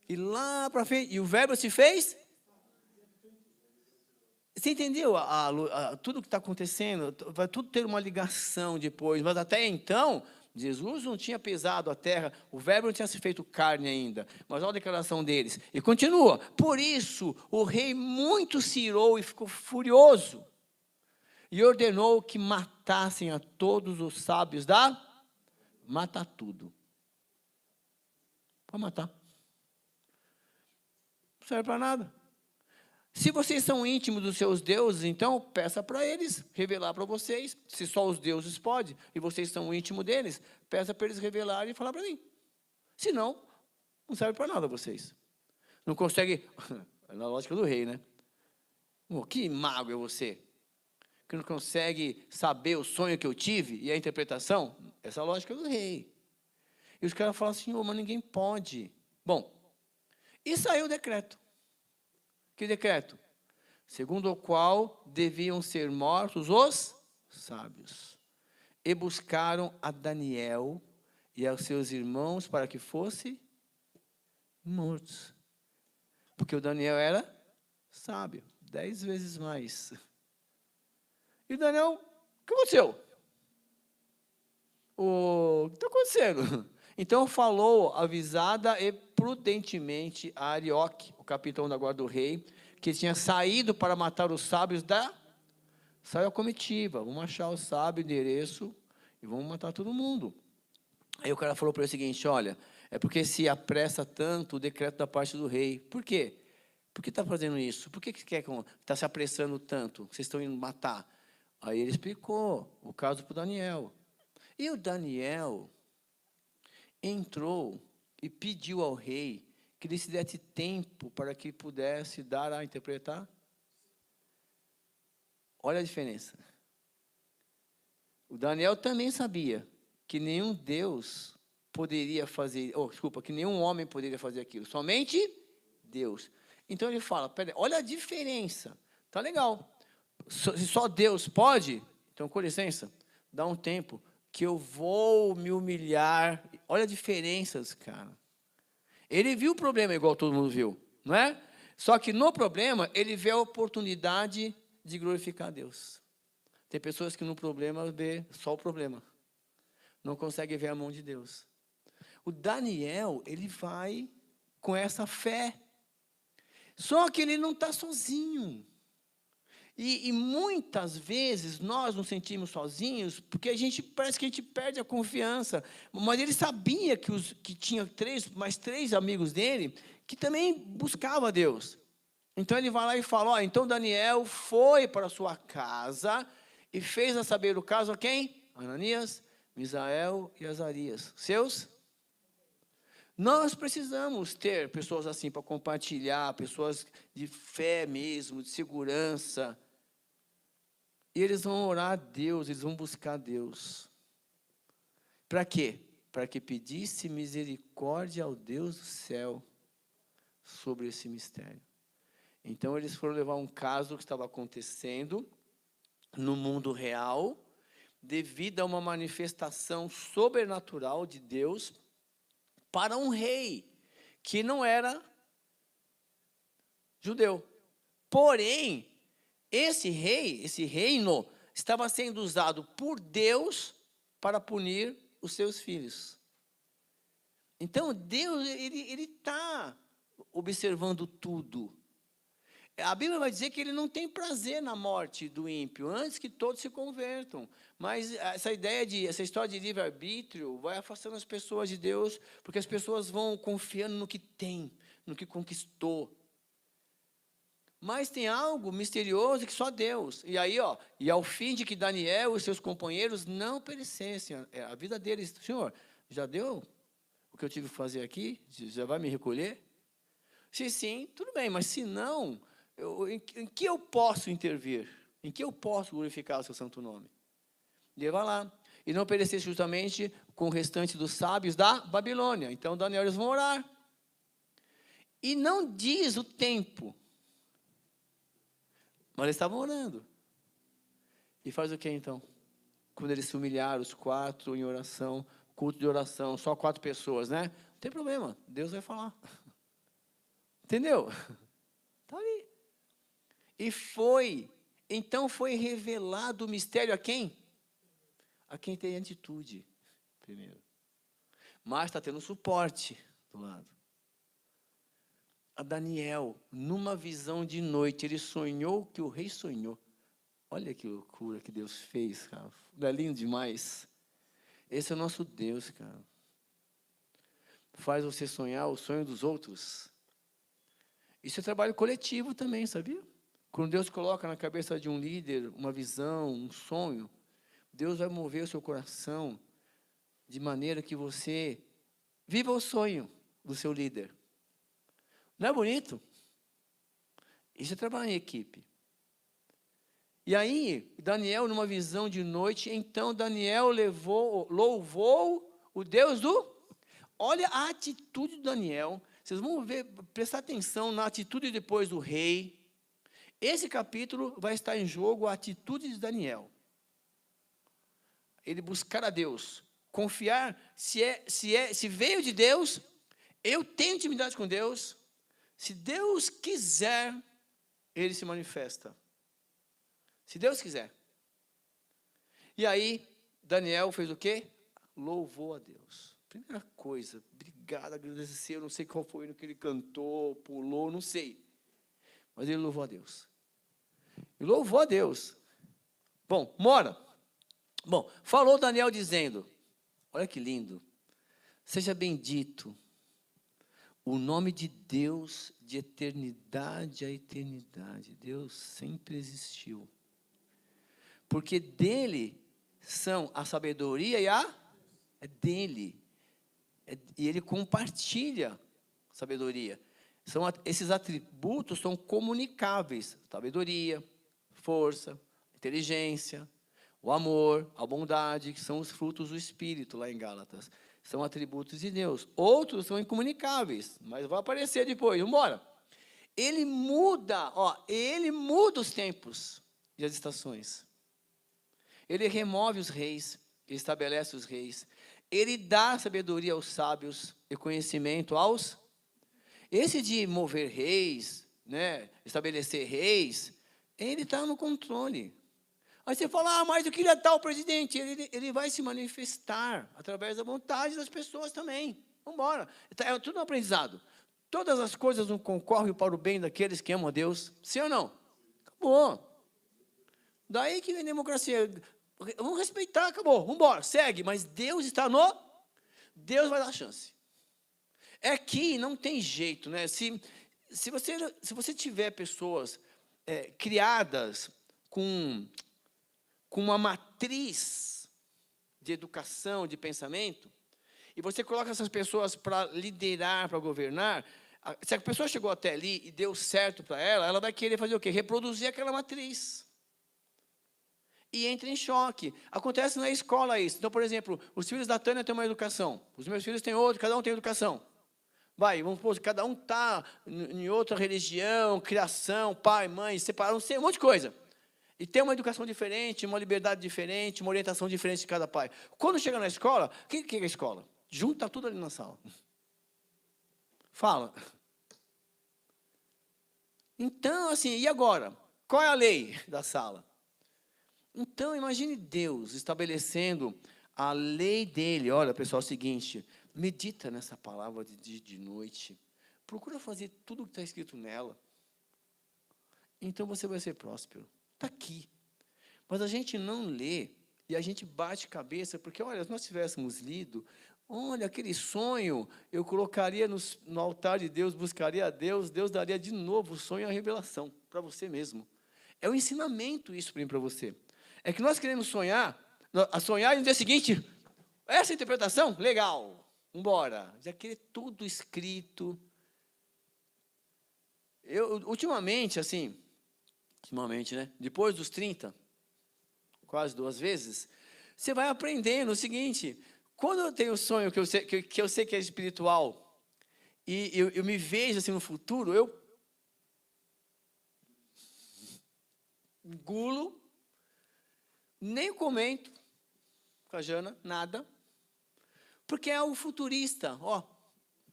E lá para frente, e o verbo se fez? Você entendeu tudo que está acontecendo? Vai tudo ter uma ligação depois, mas até então, Jesus não tinha pesado a terra, o verbo não tinha se feito carne ainda, mas olha a declaração deles, e continua, por isso o rei muito se irou e ficou furioso, e ordenou que matassem a todos os sábios matar tudo, pode matar. Não serve para nada. Se vocês são íntimos dos seus deuses, então peça para eles revelar para vocês. Se só os deuses podem, e vocês são íntimos deles, peça para eles revelarem e falar para mim. Se não, não serve para nada vocês. Não consegue, é na lógica do rei, né? Que mago é você? Que não consegue saber o sonho que eu tive e a interpretação? Essa é a lógica do rei. E os caras falam assim, mas ninguém pode. Bom, e saiu o decreto. Que decreto? Segundo o qual deviam ser mortos os sábios. E buscaram a Daniel e aos seus irmãos para que fossem mortos. Porque o Daniel era sábio, 10 vezes mais. E Daniel, o que aconteceu? O que está acontecendo? Então falou avisada e prudentemente a Arioque, o capitão da guarda do rei, que tinha saído para matar os sábios saiu a comitiva, vamos achar o sábio, endereço, e vamos matar todo mundo. Aí o cara falou para ele o seguinte, olha, é porque se apressa tanto o decreto da parte do rei. Por quê? Por que está fazendo isso? Por que está se apressando tanto? Vocês estão indo matar? Aí ele explicou o caso para o Daniel. E o Daniel entrou e pediu ao rei que lhe se desse tempo para que pudesse dar a interpretar. Olha a diferença. O Daniel também sabia que nenhum Deus poderia fazer, que nenhum homem poderia fazer aquilo, somente Deus. Então ele fala, peraí, olha a diferença, tá legal. Se só Deus pode, então com licença, dá um tempo que eu vou me humilhar. Olha as diferenças, cara. Ele viu o problema igual todo mundo viu, não é? Só que no problema, ele vê a oportunidade de glorificar a Deus. Tem pessoas que no problema vê só o problema. Não consegue ver a mão de Deus. O Daniel, ele vai com essa fé. Só que ele não está sozinho. E muitas vezes nós nos sentimos sozinhos, porque parece que a gente perde a confiança. Mas ele sabia que tinha mais três amigos dele, que também buscavam a Deus. Então ele vai lá e fala, ó, então Daniel foi para a sua casa e fez a saber o caso a quem? Ananias, Misael e Azarias. Seus? Nós precisamos ter pessoas assim para compartilhar, pessoas de fé mesmo, de segurança. E eles vão orar a Deus, eles vão buscar a Deus. Para quê? Para que pedisse misericórdia ao Deus do céu sobre esse mistério. Então, eles foram levar um caso que estava acontecendo no mundo real, devido a uma manifestação sobrenatural de Deus para um rei que não era judeu. Porém, esse reino, estava sendo usado por Deus para punir os seus filhos. Então, Deus, ele está observando tudo. A Bíblia vai dizer que ele não tem prazer na morte do ímpio, antes que todos se convertam. Mas essa história de livre-arbítrio vai afastando as pessoas de Deus, porque as pessoas vão confiando no que tem, no que conquistou. Mas tem algo misterioso que só Deus. E aí, e ao fim de que Daniel e seus companheiros não perecessem, a vida deles, Senhor, já deu o que eu tive que fazer aqui? Já vai me recolher? Se sim, tudo bem, mas se não, em que eu posso intervir? Em que eu posso glorificar o seu santo nome? Leva lá. E não perecesse justamente com o restante dos sábios da Babilônia. Então, Daniel, eles vão orar. E não diz o tempo. Mas eles estavam orando. E faz o que então? Quando eles se humilharam, os 4 em oração, culto de oração, só 4 pessoas, né? Não tem problema, Deus vai falar. Entendeu? Está ali. Então foi revelado o mistério a quem? A quem tem atitude, primeiro. Mas está tendo suporte do lado. A Daniel, numa visão de noite, ele sonhou que o rei sonhou. Olha que loucura que Deus fez, cara. Não é lindo demais? Esse é o nosso Deus, cara. Faz você sonhar o sonho dos outros. Isso é trabalho coletivo também, sabia? Quando Deus coloca na cabeça de um líder uma visão, um sonho, Deus vai mover o seu coração de maneira que você viva o sonho do seu líder. Não é bonito? Isso é trabalho em equipe. E aí, Daniel, numa visão de noite, então Daniel louvou o Deus do... Olha a atitude de Daniel. Vocês vão ver, prestar atenção na atitude depois do rei. Esse capítulo vai estar em jogo a atitude de Daniel. Ele buscar a Deus, confiar, se veio de Deus, eu tenho intimidade com Deus. Se Deus quiser, ele se manifesta. Se Deus quiser. E aí, Daniel fez o quê? Louvou a Deus. Primeira coisa, obrigado, agradeceu, não sei qual foi o que ele cantou, pulou, não sei. Mas ele louvou a Deus. E louvou a Deus. Bom, falou Daniel dizendo, olha que lindo, seja bendito o nome de Deus de eternidade a eternidade. Deus sempre existiu. Porque dele são a sabedoria e é dele. E ele compartilha sabedoria. Esses atributos são comunicáveis. Sabedoria, força, inteligência, o amor, a bondade, que são os frutos do Espírito, lá em Gálatas. São atributos de Deus. Outros são incomunicáveis, mas vai aparecer depois. Vamos embora. Ele muda os tempos e as estações. Ele remove os reis, ele estabelece os reis. Ele dá sabedoria aos sábios e conhecimento aos... Esse de mover reis, né, estabelecer reis, ele está no controle. Aí você fala, mas eu queria tal presidente. Ele vai se manifestar através da vontade das pessoas também. Vamos embora. É tudo um aprendizado. Todas as coisas não concorrem para o bem daqueles que amam a Deus. Sim ou não? Acabou. Daí que vem democracia. Vamos respeitar, acabou, vamos embora, segue. Mas Deus está no... Deus vai dar chance. É que não tem jeito, né? Se você tiver pessoas criadas com uma matriz de educação, de pensamento, e você coloca essas pessoas para liderar, para governar, se a pessoa chegou até ali e deu certo para ela, ela vai querer fazer o quê? Reproduzir aquela matriz. E entra em choque. Acontece na escola isso. Então, por exemplo, os filhos da Tânia têm uma educação, os meus filhos têm outra, cada um tem educação. Vamos supor, cada um está em outra religião, criação, pai, mãe, separaram, não sei, um monte de coisa. E tem uma educação diferente, uma liberdade diferente, uma orientação diferente de cada pai. Quando chega na escola, o que é a escola? Junta tudo ali na sala. Fala. Então, assim, e agora? Qual é a lei da sala? Então, imagine Deus estabelecendo a lei dele. Olha, pessoal, é o seguinte, medita nessa palavra de dia e de noite. Procura fazer tudo o que está escrito nela. Então, você vai ser próspero. Está aqui. Mas a gente não lê e a gente bate cabeça, porque, olha, se nós tivéssemos lido, olha, aquele sonho, eu colocaria no altar de Deus, buscaria a Deus, Deus daria de novo o sonho e a revelação para você mesmo. É um ensinamento isso para mim, para você. É que nós queremos sonhar e no dia seguinte, essa interpretação, legal, embora. Já querer tudo escrito. Eu, ultimamente, né? Depois dos 30, quase 2 vezes, você vai aprendendo o seguinte: quando eu tenho um sonho que eu sei que é espiritual, e eu me vejo assim no futuro, eu engulo, nem comento com a Jana, nada, porque é o futurista.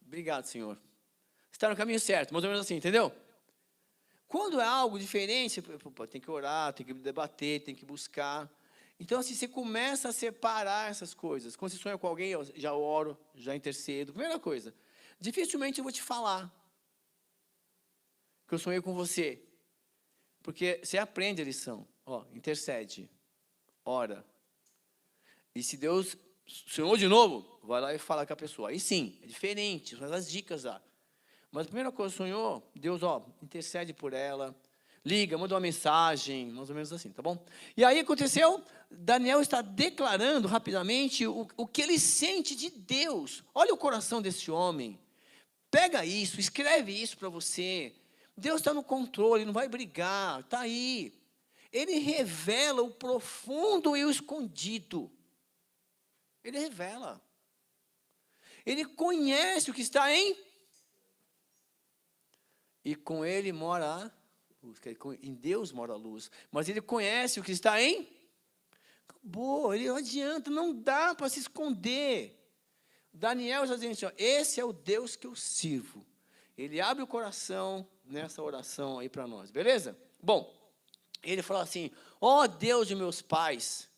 Obrigado, Senhor. Você está no caminho certo, mais ou menos assim, entendeu? Quando é algo diferente, tem que orar, tem que debater, tem que buscar. Então, assim, você começa a separar essas coisas. Quando você sonha com alguém, eu já oro, já intercedo. Primeira coisa, dificilmente eu vou te falar que eu sonhei com você. Porque você aprende a lição. Intercede, ora. E se Deus sonhou de novo, vai lá e fala com a pessoa. Aí sim, é diferente, são as dicas lá. Mas a primeira coisa, sonhou, Deus, intercede por ela, liga, manda uma mensagem, mais ou menos assim, tá bom? E aí aconteceu, Daniel está declarando rapidamente o que ele sente de Deus. Olha o coração desse homem. Pega isso, escreve isso para você. Deus está no controle, não vai brigar, está aí. Ele revela o profundo e o escondido. Ele revela. Ele conhece o que está em... E com ele mora a luz. Em Deus mora a luz. Mas ele conhece o que está em... Acabou, ele não adianta, não dá para se esconder. Daniel já diz assim, esse é o Deus que eu sirvo. Ele abre o coração nessa oração aí para nós, beleza? Bom, ele fala assim, Deus de meus pais,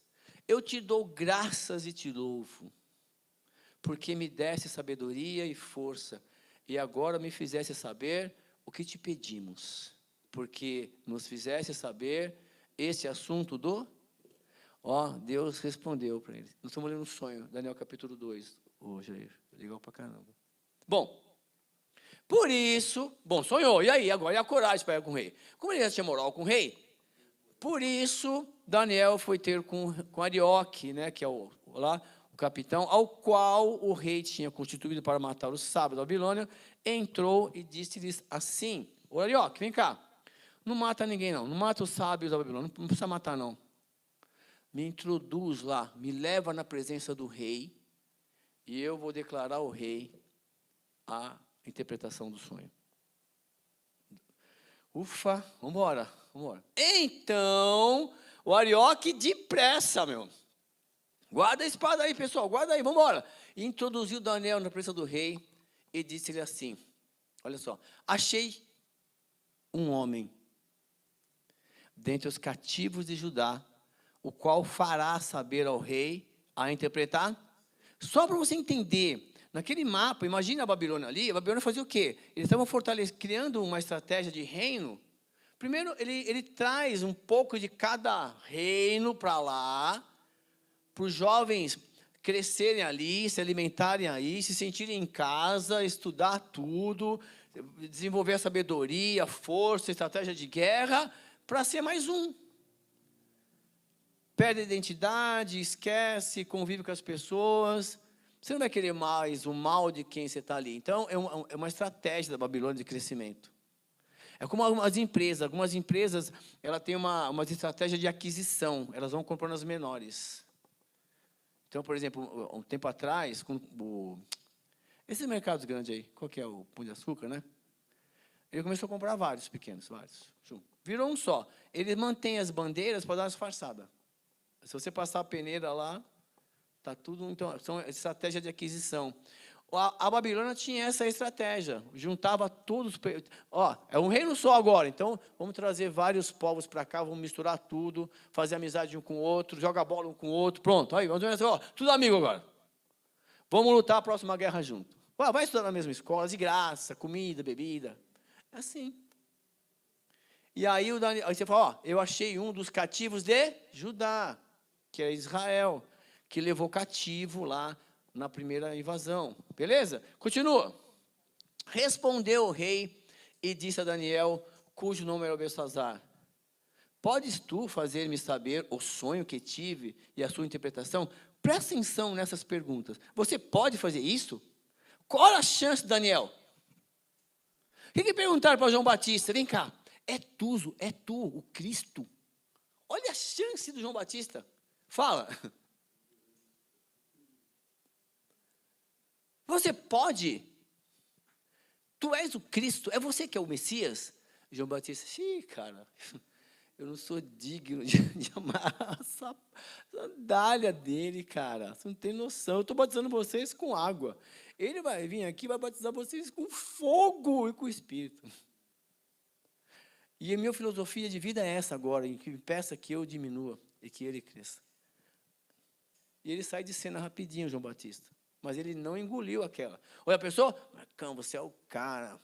eu te dou graças e te louvo, porque me deste sabedoria e força, e agora me fizeste saber o que te pedimos, porque nos fizeste saber esse assunto do... Deus respondeu para ele. Nós estamos lendo um sonho, Daniel capítulo 2. Jair, legal pra caramba. Bom, por isso, sonhou, e aí, agora, e a coragem para ir com o rei? Como ele já tinha moral com o rei, por isso, Daniel foi ter com Arioque, né, que é o capitão, ao qual o rei tinha constituído para matar os sábios da Babilônia, entrou e disse-lhes assim, Arioque, vem cá, não mata ninguém não mata os sábios da Babilônia, não precisa matar não. Me introduz lá, me leva na presença do rei, e eu vou declarar ao rei a interpretação do sonho. Ufa, vamos embora. Então, o Arioque depressa, guarda a espada aí, pessoal, guarda aí, vamos embora. E introduziu Daniel na presença do rei e disse-lhe assim, olha só, achei um homem dentre os cativos de Judá, o qual fará saber ao rei a interpretar. Só para você entender, naquele mapa, imagina a Babilônia ali, a Babilônia fazia o quê? Eles estavam criando uma estratégia de reino Primeiro, ele traz um pouco de cada reino para lá, para os jovens crescerem ali, se alimentarem aí, se sentirem em casa, estudar tudo, desenvolver a sabedoria, força, estratégia de guerra, para ser mais um. Perde a identidade, esquece, convive com as pessoas. Você não vai querer mais o mal de quem você está ali. Então, é uma estratégia da Babilônia de crescimento. É como algumas empresas, ela tem uma estratégia de aquisição, elas vão comprando as menores. Então, por exemplo, um tempo atrás, esses mercados grandes aí, qual que é o Pão de Açúcar, né? Ele começou a comprar vários pequenos, vários. Virou um só. Ele mantém as bandeiras para dar uma disfarçada. Se você passar a peneira lá, tá tudo. Então, são estratégia de aquisição. A Babilônia tinha essa estratégia, juntava todos. É um reino só agora, então vamos trazer vários povos para cá, vamos misturar tudo, fazer amizade um com o outro, joga bola um com o outro, pronto. Aí, vamos ver, tudo amigo agora. Vamos lutar a próxima guerra junto. Vai estudar na mesma escola, de graça, comida, bebida. É assim. E aí, aí você fala, eu achei um dos cativos de Judá, que é Israel, que levou cativo lá na primeira invasão. Beleza? Continua. Respondeu o rei e disse a Daniel, cujo nome era Beltesazar, podes tu fazer-me saber o sonho que tive e a sua interpretação? Presta atenção nessas perguntas. Você pode fazer isso? Qual a chance, Daniel? O que perguntaram para João Batista? Vem cá, é tu, o Cristo? Olha a chance do João Batista. Fala. Você pode? Tu és o Cristo? É você que é o Messias? João Batista, cara, eu não sou digno de amar a sandália dele, cara. Você não tem noção. Eu estou batizando vocês com água. Ele vai vir aqui e vai batizar vocês com fogo e com o Espírito. E a minha filosofia de vida é essa agora, em que peça que eu diminua e que ele cresça. E ele sai de cena rapidinho, João Batista. Mas ele não engoliu aquela. Olha a pessoa, Marcão, você é o cara.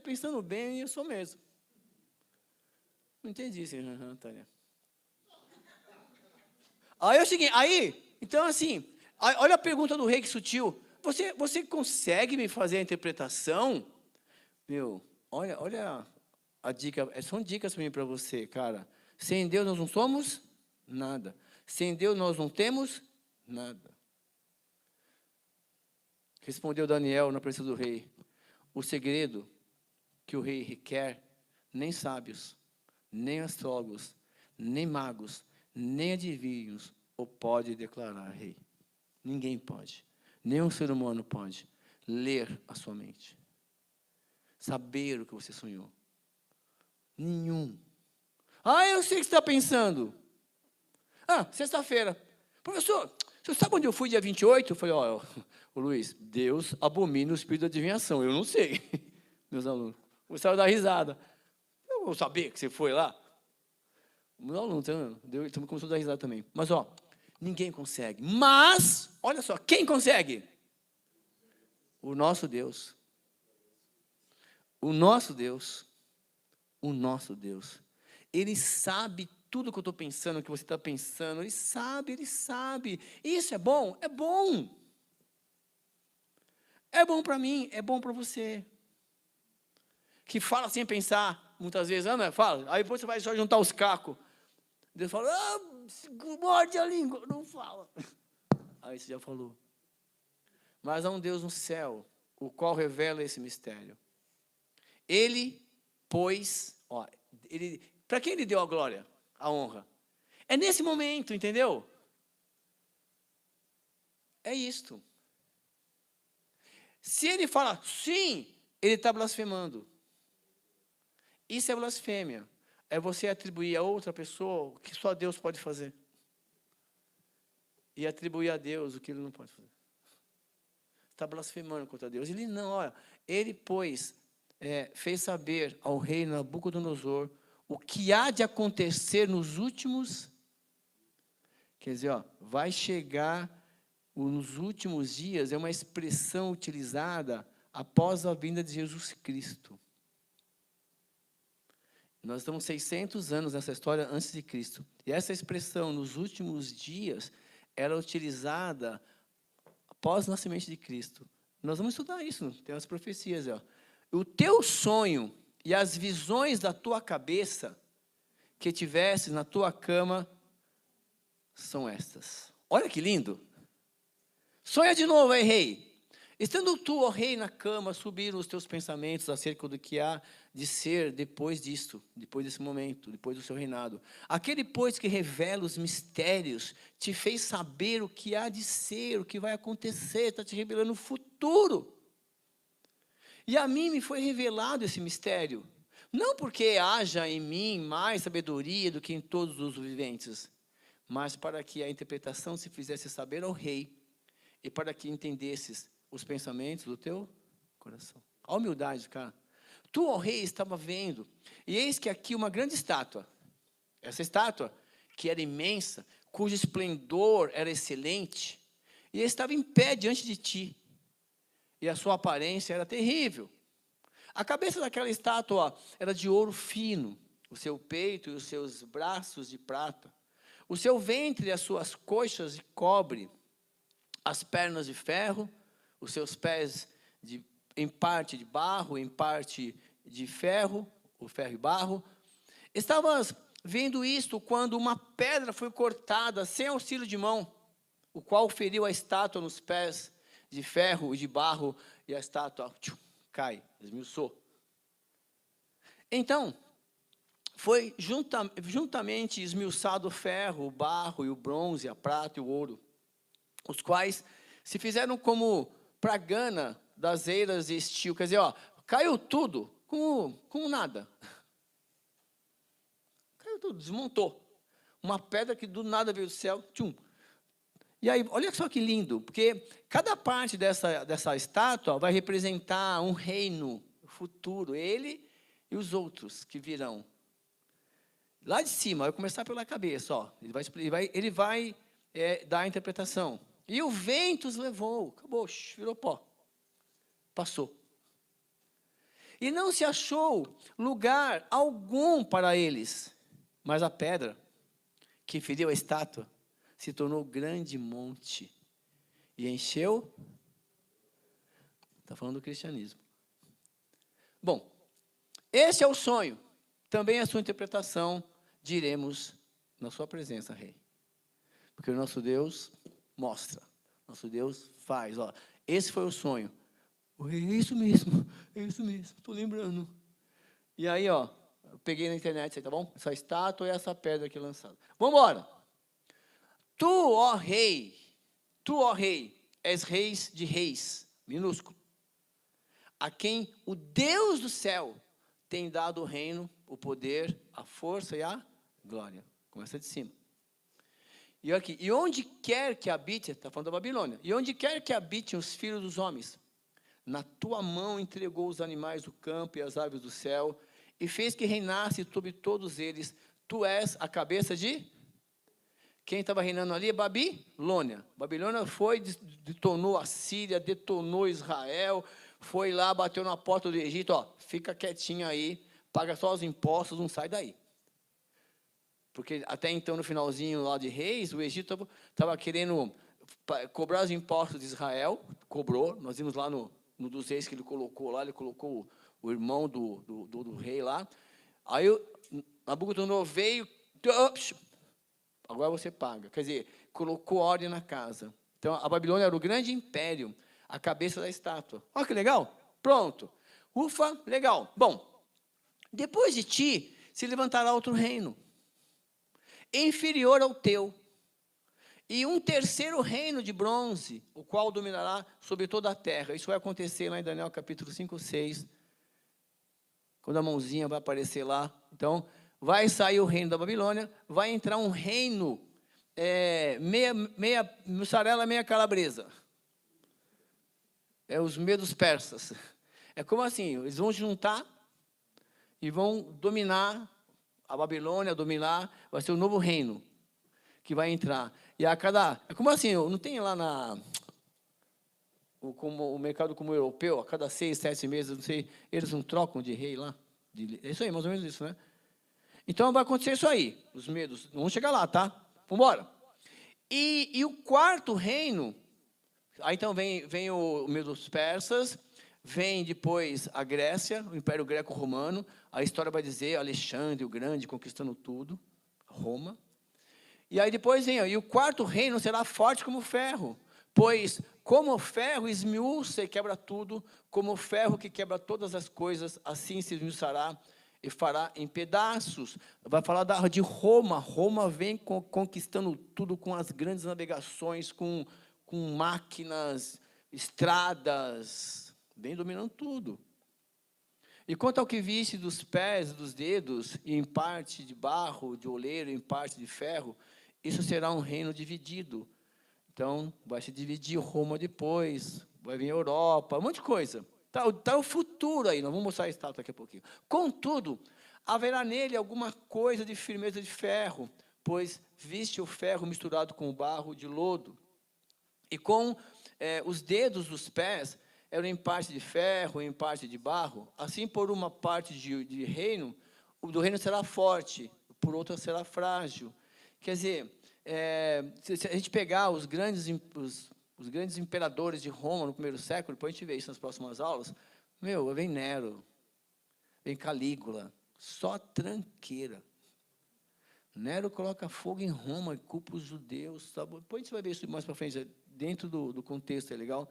Pensando bem, eu sou mesmo. Não entendi, senhor Tânia. Aí é o seguinte, então assim, olha a pergunta do rei que sutil. Você consegue me fazer a interpretação? Olha a dica, são dicas para você, cara. Sem Deus nós não somos nada. Sem Deus nós não temos nada. Respondeu Daniel na presença do rei, o segredo que o rei requer, nem sábios, nem astrólogos, nem magos, nem adivinhos o pode declarar, rei. Ninguém pode, nenhum ser humano pode ler a sua mente, saber o que você sonhou. Nenhum. Eu sei o que você está pensando. Sexta-feira. Professor, você sabe onde eu fui dia 28? Eu falei, Luiz, Deus abomina o espírito da adivinhação. Eu não sei. Meus alunos começaram a dar risada. Eu vou saber que você foi lá. Meus alunos também começou a dar risada também. Mas, ninguém consegue. Mas, olha só, quem consegue? O nosso Deus. O nosso Deus. O nosso Deus. Ele sabe tudo que eu estou pensando, que você está pensando. Ele sabe. Isso é bom? É bom. É bom para mim, é bom para você. Que fala sem pensar, muitas vezes, fala. Aí depois você vai só juntar os cacos. Deus fala, morde a língua. Não fala. Aí você já falou. Mas há um Deus no céu, o qual revela esse mistério. Ele, para quem ele deu a glória, a honra? É nesse momento, entendeu? É isto. Se ele fala sim, ele está blasfemando. Isso é blasfêmia. É você atribuir a outra pessoa o que só Deus pode fazer. E atribuir a Deus o que ele não pode fazer. Está blasfemando contra Deus. Ele não, ele, fez saber ao rei Nabucodonosor o que há de acontecer nos últimos. Quer dizer, vai chegar nos últimos dias, é uma expressão utilizada após a vinda de Jesus Cristo. Nós estamos 600 anos nessa história antes de Cristo. E essa expressão, nos últimos dias, era utilizada após o nascimento de Cristo. Nós vamos estudar isso, tem as profecias. Ó. O teu sonho e as visões da tua cabeça que tivesse na tua cama são estas. Olha que lindo. Sonha de novo, rei. Estando tu, ó rei, na cama, subiram os teus pensamentos acerca do que há de ser depois disto, depois desse momento, depois do seu reinado. Aquele, pois, que revela os mistérios, te fez saber o que há de ser, o que vai acontecer, está te revelando o futuro. E a mim me foi revelado esse mistério, não porque haja em mim mais sabedoria do que em todos os viventes, mas para que a interpretação se fizesse saber ao rei, e para que entendesses os pensamentos do teu coração. A humildade, cara. Tu, ó rei, estava vendo, e eis que aqui uma grande estátua. Essa estátua, que era imensa, cujo esplendor era excelente, e estava em pé diante de ti. E a sua aparência era terrível. A cabeça daquela estátua era de ouro fino, o seu peito e os seus braços de prata, o seu ventre e as suas coxas de cobre, as pernas de ferro, os seus pés em parte de barro, em parte de ferro, o ferro e barro. Estavas vendo isto quando uma pedra foi cortada sem auxílio de mão, o qual feriu a estátua nos pés de ferro e de barro, e a estátua cai, esmiuçou. Então, foi juntamente esmiuçado o ferro, o barro e o bronze, a prata e o ouro, os quais se fizeram como pragana das eiras de estio. Quer dizer, caiu tudo, como nada. Caiu tudo, desmontou. Uma pedra que do nada veio do céu, tchum. E aí, olha só que lindo, porque cada parte dessa estátua vai representar um reino futuro, ele e os outros que virão. Lá de cima, vai começar pela cabeça, ele vai dar a interpretação. E o vento os levou, acabou, virou pó, passou. E não se achou lugar algum para eles, mas a pedra que feriu a estátua se tornou grande monte e encheu. Está falando do cristianismo. Bom, esse é o sonho, também a sua interpretação, diremos na sua presença, rei. Porque o nosso Deus mostra, nosso Deus faz. Esse foi o sonho. É isso mesmo, estou lembrando. E aí, eu peguei na internet, tá bom? Essa estátua e essa pedra aqui lançada. Vamos embora. Tu, ó rei, és reis de reis, minúsculo, a quem o Deus do céu tem dado o reino, o poder, a força e a glória. Começa de cima. E aqui, e onde quer que habite, está falando da Babilônia, e onde quer que habitem os filhos dos homens, na tua mão entregou os animais do campo e as aves do céu, e fez que reinasse sobre todos eles. Tu és a cabeça de... Quem estava reinando ali é Babilônia. Babilônia foi, detonou a Síria, detonou Israel, foi lá, bateu na porta do Egito, fica quietinho aí, paga só os impostos, não sai daí. Porque até então, no finalzinho lá de Reis, o Egito estava querendo cobrar os impostos de Israel, cobrou, nós vimos lá no dos reis que ele colocou lá, ele colocou o irmão do rei lá. Aí Nabucodonosor veio, agora você paga. Quer dizer, colocou ordem na casa. Então, a Babilônia era o grande império, a cabeça da estátua. Olha que legal. Pronto. Ufa, legal. Bom, depois de ti, se levantará outro reino, inferior ao teu, e um terceiro reino de bronze, o qual dominará sobre toda a terra. Isso vai acontecer lá em Daniel capítulo 5, 6, quando a mãozinha vai aparecer lá. Então, vai sair o reino da Babilônia, vai entrar um reino meia mussarela, meia calabresa. É os medos persas. É como assim, eles vão juntar e vão dominar a Babilônia, vai ser um novo reino que vai entrar. E é como assim, não tem lá o mercado como europeu, a cada 6, 7 meses, não sei, eles não trocam de rei lá? É isso aí, mais ou menos isso, né? Então vai acontecer isso aí, os medos. Vamos chegar lá, tá? Vamos embora. E o quarto reino, aí então vem o medo dos persas, vem depois a Grécia, o Império Greco-Romano. A história vai dizer Alexandre o Grande conquistando tudo, Roma. E aí depois vem, e o quarto reino será forte como ferro, pois como o ferro esmiuça e quebra tudo, como o ferro que quebra todas as coisas, assim se esmiuçará e fará em pedaços. Vai falar de Roma. Roma vem conquistando tudo com as grandes navegações, com máquinas, estradas, vem dominando tudo. E quanto ao que viste dos pés, dos dedos, e em parte de barro, de oleiro, em parte de ferro, isso será um reino dividido. Então, vai se dividir Roma depois, vai vir a Europa, um monte de coisa. Está o futuro aí, nós vamos mostrar a estátua daqui a pouquinho. Contudo, haverá nele alguma coisa de firmeza de ferro, pois viste o ferro misturado com o barro de lodo. E com os dedos dos pés, eram em parte de ferro, em parte de barro. Assim, por uma parte de reino, o do reino será forte, por outra será frágil. Quer dizer, se a gente pegar os grandes imperadores de Roma no primeiro século, depois a gente vê isso nas próximas aulas, vem Nero, vem Calígula, só tranqueira. Nero coloca fogo em Roma e culpa os judeus. Sabe? Depois a gente vai ver isso mais para frente, dentro do contexto, é legal?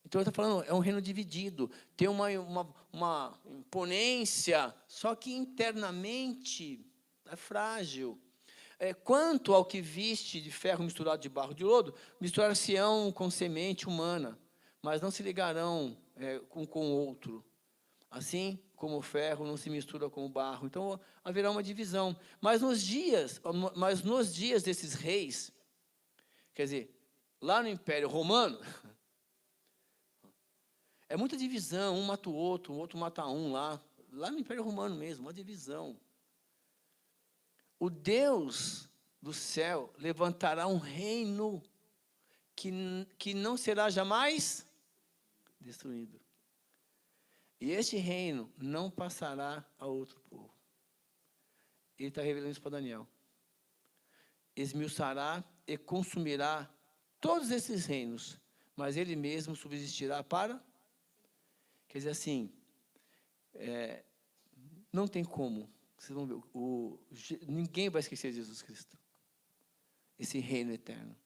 Então, ele está falando, é um reino dividido, tem uma imponência, só que internamente é frágil. Quanto ao que viste de ferro misturado de barro de lodo, misturar-se-ão com semente humana, mas não se ligarão com o outro. Assim como o ferro não se mistura com o barro. Então, haverá uma divisão. Mas nos dias desses reis, quer dizer, lá no Império Romano, é muita divisão, um mata o outro mata um lá. Lá no Império Romano mesmo, uma divisão. O Deus do céu levantará um reino que não será jamais destruído. E este reino não passará a outro povo. Ele está revelando isso para Daniel. Esmiuçará e consumirá todos esses reinos, mas ele mesmo subsistirá para... Quer dizer assim, não tem como. Vocês vão ver, ninguém vai esquecer de Jesus Cristo. Esse reino eterno.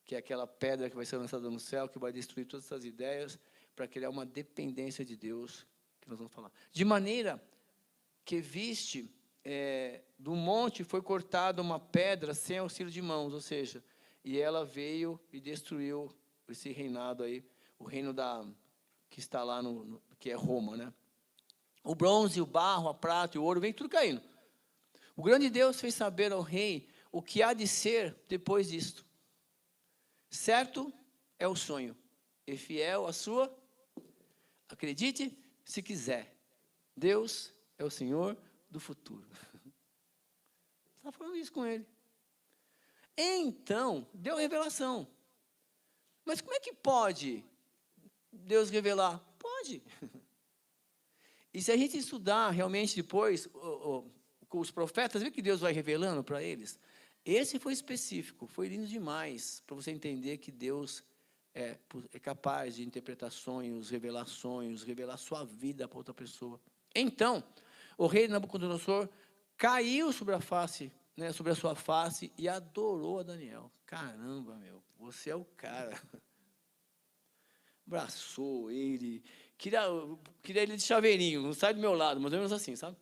Que é aquela pedra que vai ser lançada no céu, que vai destruir todas essas ideias, para criar uma dependência de Deus, que nós vamos falar. De maneira que viste, do monte foi cortada uma pedra sem auxílio de mãos, ou seja, e ela veio e destruiu esse reinado aí, o reino que está lá, que é Roma, né? O bronze, o barro, a prata e o ouro, vem tudo caindo. O grande Deus fez saber ao rei o que há de ser depois disto. Certo é o sonho, e fiel a sua... Acredite se quiser. Deus é o Senhor do futuro. Você está falando isso com ele. Então, deu revelação. Mas como é que pode Deus revelar? Pode. E se a gente estudar realmente depois, com os profetas, vê que Deus vai revelando para eles. Esse foi específico, foi lindo demais, para você entender que Deus é capaz de interpretar sonhos, revelar sua vida para outra pessoa. Então, o rei Nabucodonosor caiu sobre a sua face e adorou a Daniel. Caramba, você é o cara. Abraçou ele, queria ele de chaveirinho, não sai do meu lado, mais ou menos assim, sabe?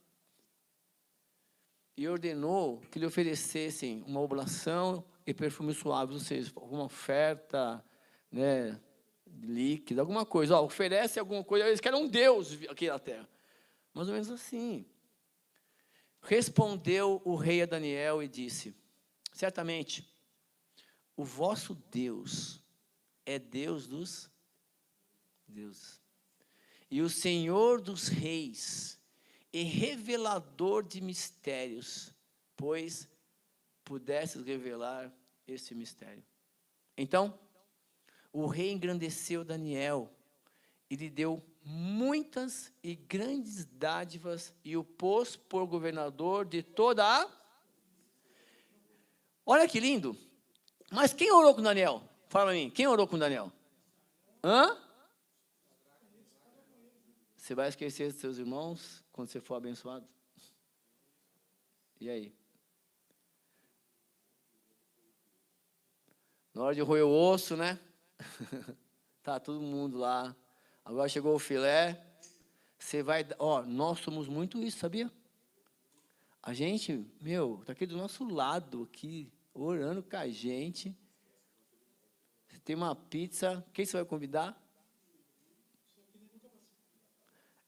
E ordenou que lhe oferecessem uma oblação e perfumes suaves, ou seja, alguma oferta, né, líquida, alguma coisa. Oferece alguma coisa, eles querem um Deus aqui na terra. Mais ou menos assim. Respondeu o rei a Daniel e disse: certamente, o vosso Deus é Deus dos deuses, e o Senhor dos reis, e revelador de mistérios, pois pudesses revelar esse mistério. Então, o rei engrandeceu Daniel e lhe deu muitas e grandes dádivas e o pôs por governador de toda a... Olha que lindo. Mas quem orou com Daniel? Fala para mim, quem orou com Daniel? Hã? Você vai esquecer dos seus irmãos quando você for abençoado? E aí? Na hora de roer o osso, né? Tá todo mundo lá. Agora chegou o filé. Você vai... Ó, nós somos muito isso, sabia? A gente, tá aqui do nosso lado, aqui, orando com a gente. Você tem uma pizza, quem você vai convidar?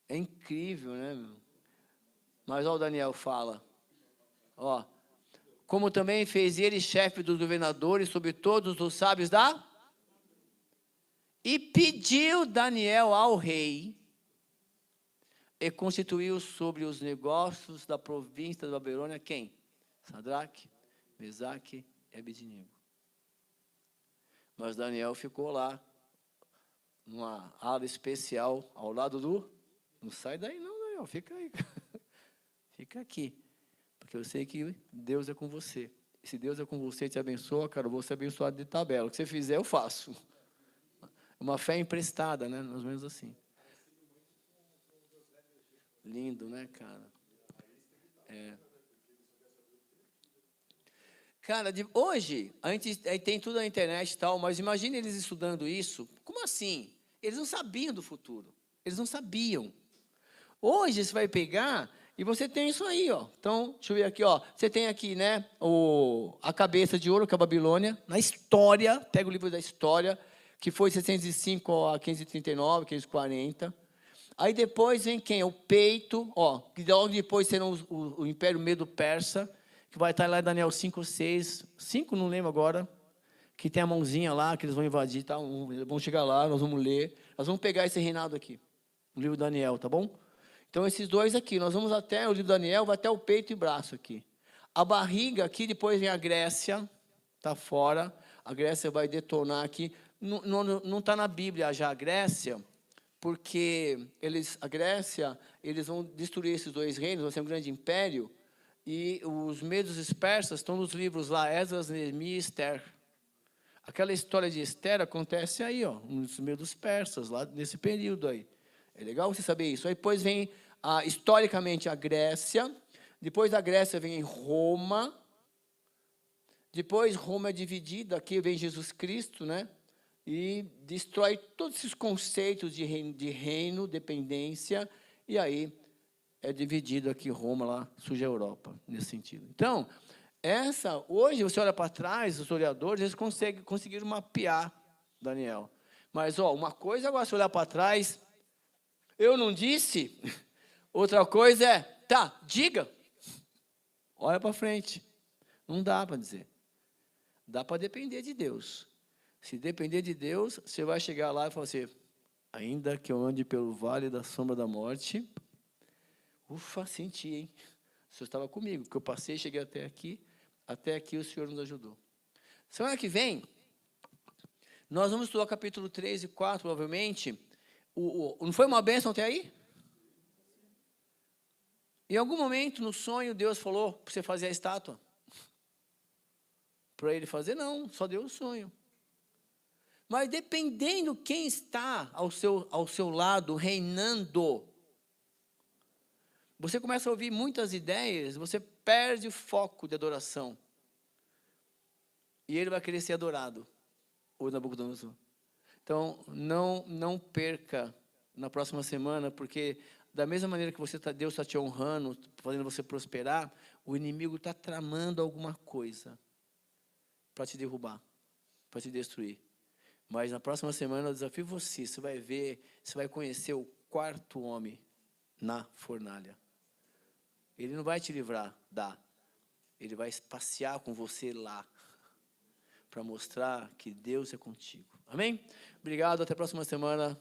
É incrível, né, meu? Mas, ó, o Daniel fala. Ó, como também fez ele chefe dos governadores sobre todos os sábios da... E pediu Daniel ao rei e constituiu sobre os negócios da província da Babilônia quem? Sadraque, Mesaque e Abednego. Mas Daniel ficou lá, numa ala especial, ao lado do... Não sai daí não, Daniel, fica aí. Fica aqui, porque eu sei que Deus é com você. E se Deus é com você e te abençoa, cara, eu vou ser abençoado de tabela. O que você fizer, eu faço. Uma fé emprestada, né? Mais ou menos assim. Lindo, né, cara? Cara, hoje, a gente tem tudo na internet e tal, mas imagine eles estudando isso. Como assim? Eles não sabiam do futuro. Eles não sabiam. Hoje, você vai pegar e você tem isso aí, ó. Então, deixa eu ver aqui, ó. Você tem aqui, né, a cabeça de ouro, que é a Babilônia. Na história, pega o livro da história, que foi 605 a 539, 540. Aí depois vem quem? O peito, ó, que logo depois serão o Império Medo-Persa, que vai estar lá em Daniel 5 ou 6, 5 não lembro agora, que tem a mãozinha lá, que eles vão invadir, tá? Vão chegar lá, nós vamos ler, nós vamos pegar esse reinado aqui, o livro de Daniel, tá bom? Então esses dois aqui, nós vamos até o livro de Daniel, vai até o peito e braço aqui. A barriga aqui, depois vem a Grécia, tá fora, a Grécia vai detonar aqui, não está na Bíblia já a Grécia, porque a Grécia, eles vão destruir esses dois reinos, vai ser um grande império, e os medos e os persas estão nos livros lá, Esdras, Neemias e Esther. Aquela história de Esther acontece aí, ó, nos medos persas, lá nesse período aí. É legal você saber isso. Aí depois vem, historicamente, a Grécia, depois da Grécia vem Roma, depois Roma é dividida, aqui vem Jesus Cristo, né? E destrói todos esses conceitos de reino, dependência, e aí é dividido aqui Roma, lá surge a Europa, nesse sentido. Então, hoje você olha para trás, os historiadores, eles conseguiram mapear Daniel. Mas, ó, uma coisa agora, se olhar para trás, eu não disse, outra coisa é, tá, diga, olha para frente. Não dá para dizer. Dá para depender de Deus. Se depender de Deus, você vai chegar lá e falar assim, ainda que eu ande pelo vale da sombra da morte, ufa, senti, hein? O Senhor estava comigo, porque eu passei, cheguei até aqui o Senhor nos ajudou. Semana que vem, nós vamos estudar o capítulo 3 e 4, provavelmente. Não foi uma bênção até aí? Em algum momento, no sonho, Deus falou para você fazer a estátua. Para ele fazer, não, só deu o sonho. Mas dependendo quem está ao seu lado, reinando, você começa a ouvir muitas ideias, você perde o foco de adoração. E ele vai querer ser adorado, o Nabucodonosor. Então, não perca na próxima semana, porque da mesma maneira que Deus está te honrando, fazendo você prosperar, o inimigo está tramando alguma coisa para te derrubar, para te destruir. Mas na próxima semana eu desafio você vai ver, você vai conhecer o quarto homem na fornalha. Ele não vai te livrar ele vai passear com você lá, para mostrar que Deus é contigo. Amém? Obrigado, até a próxima semana.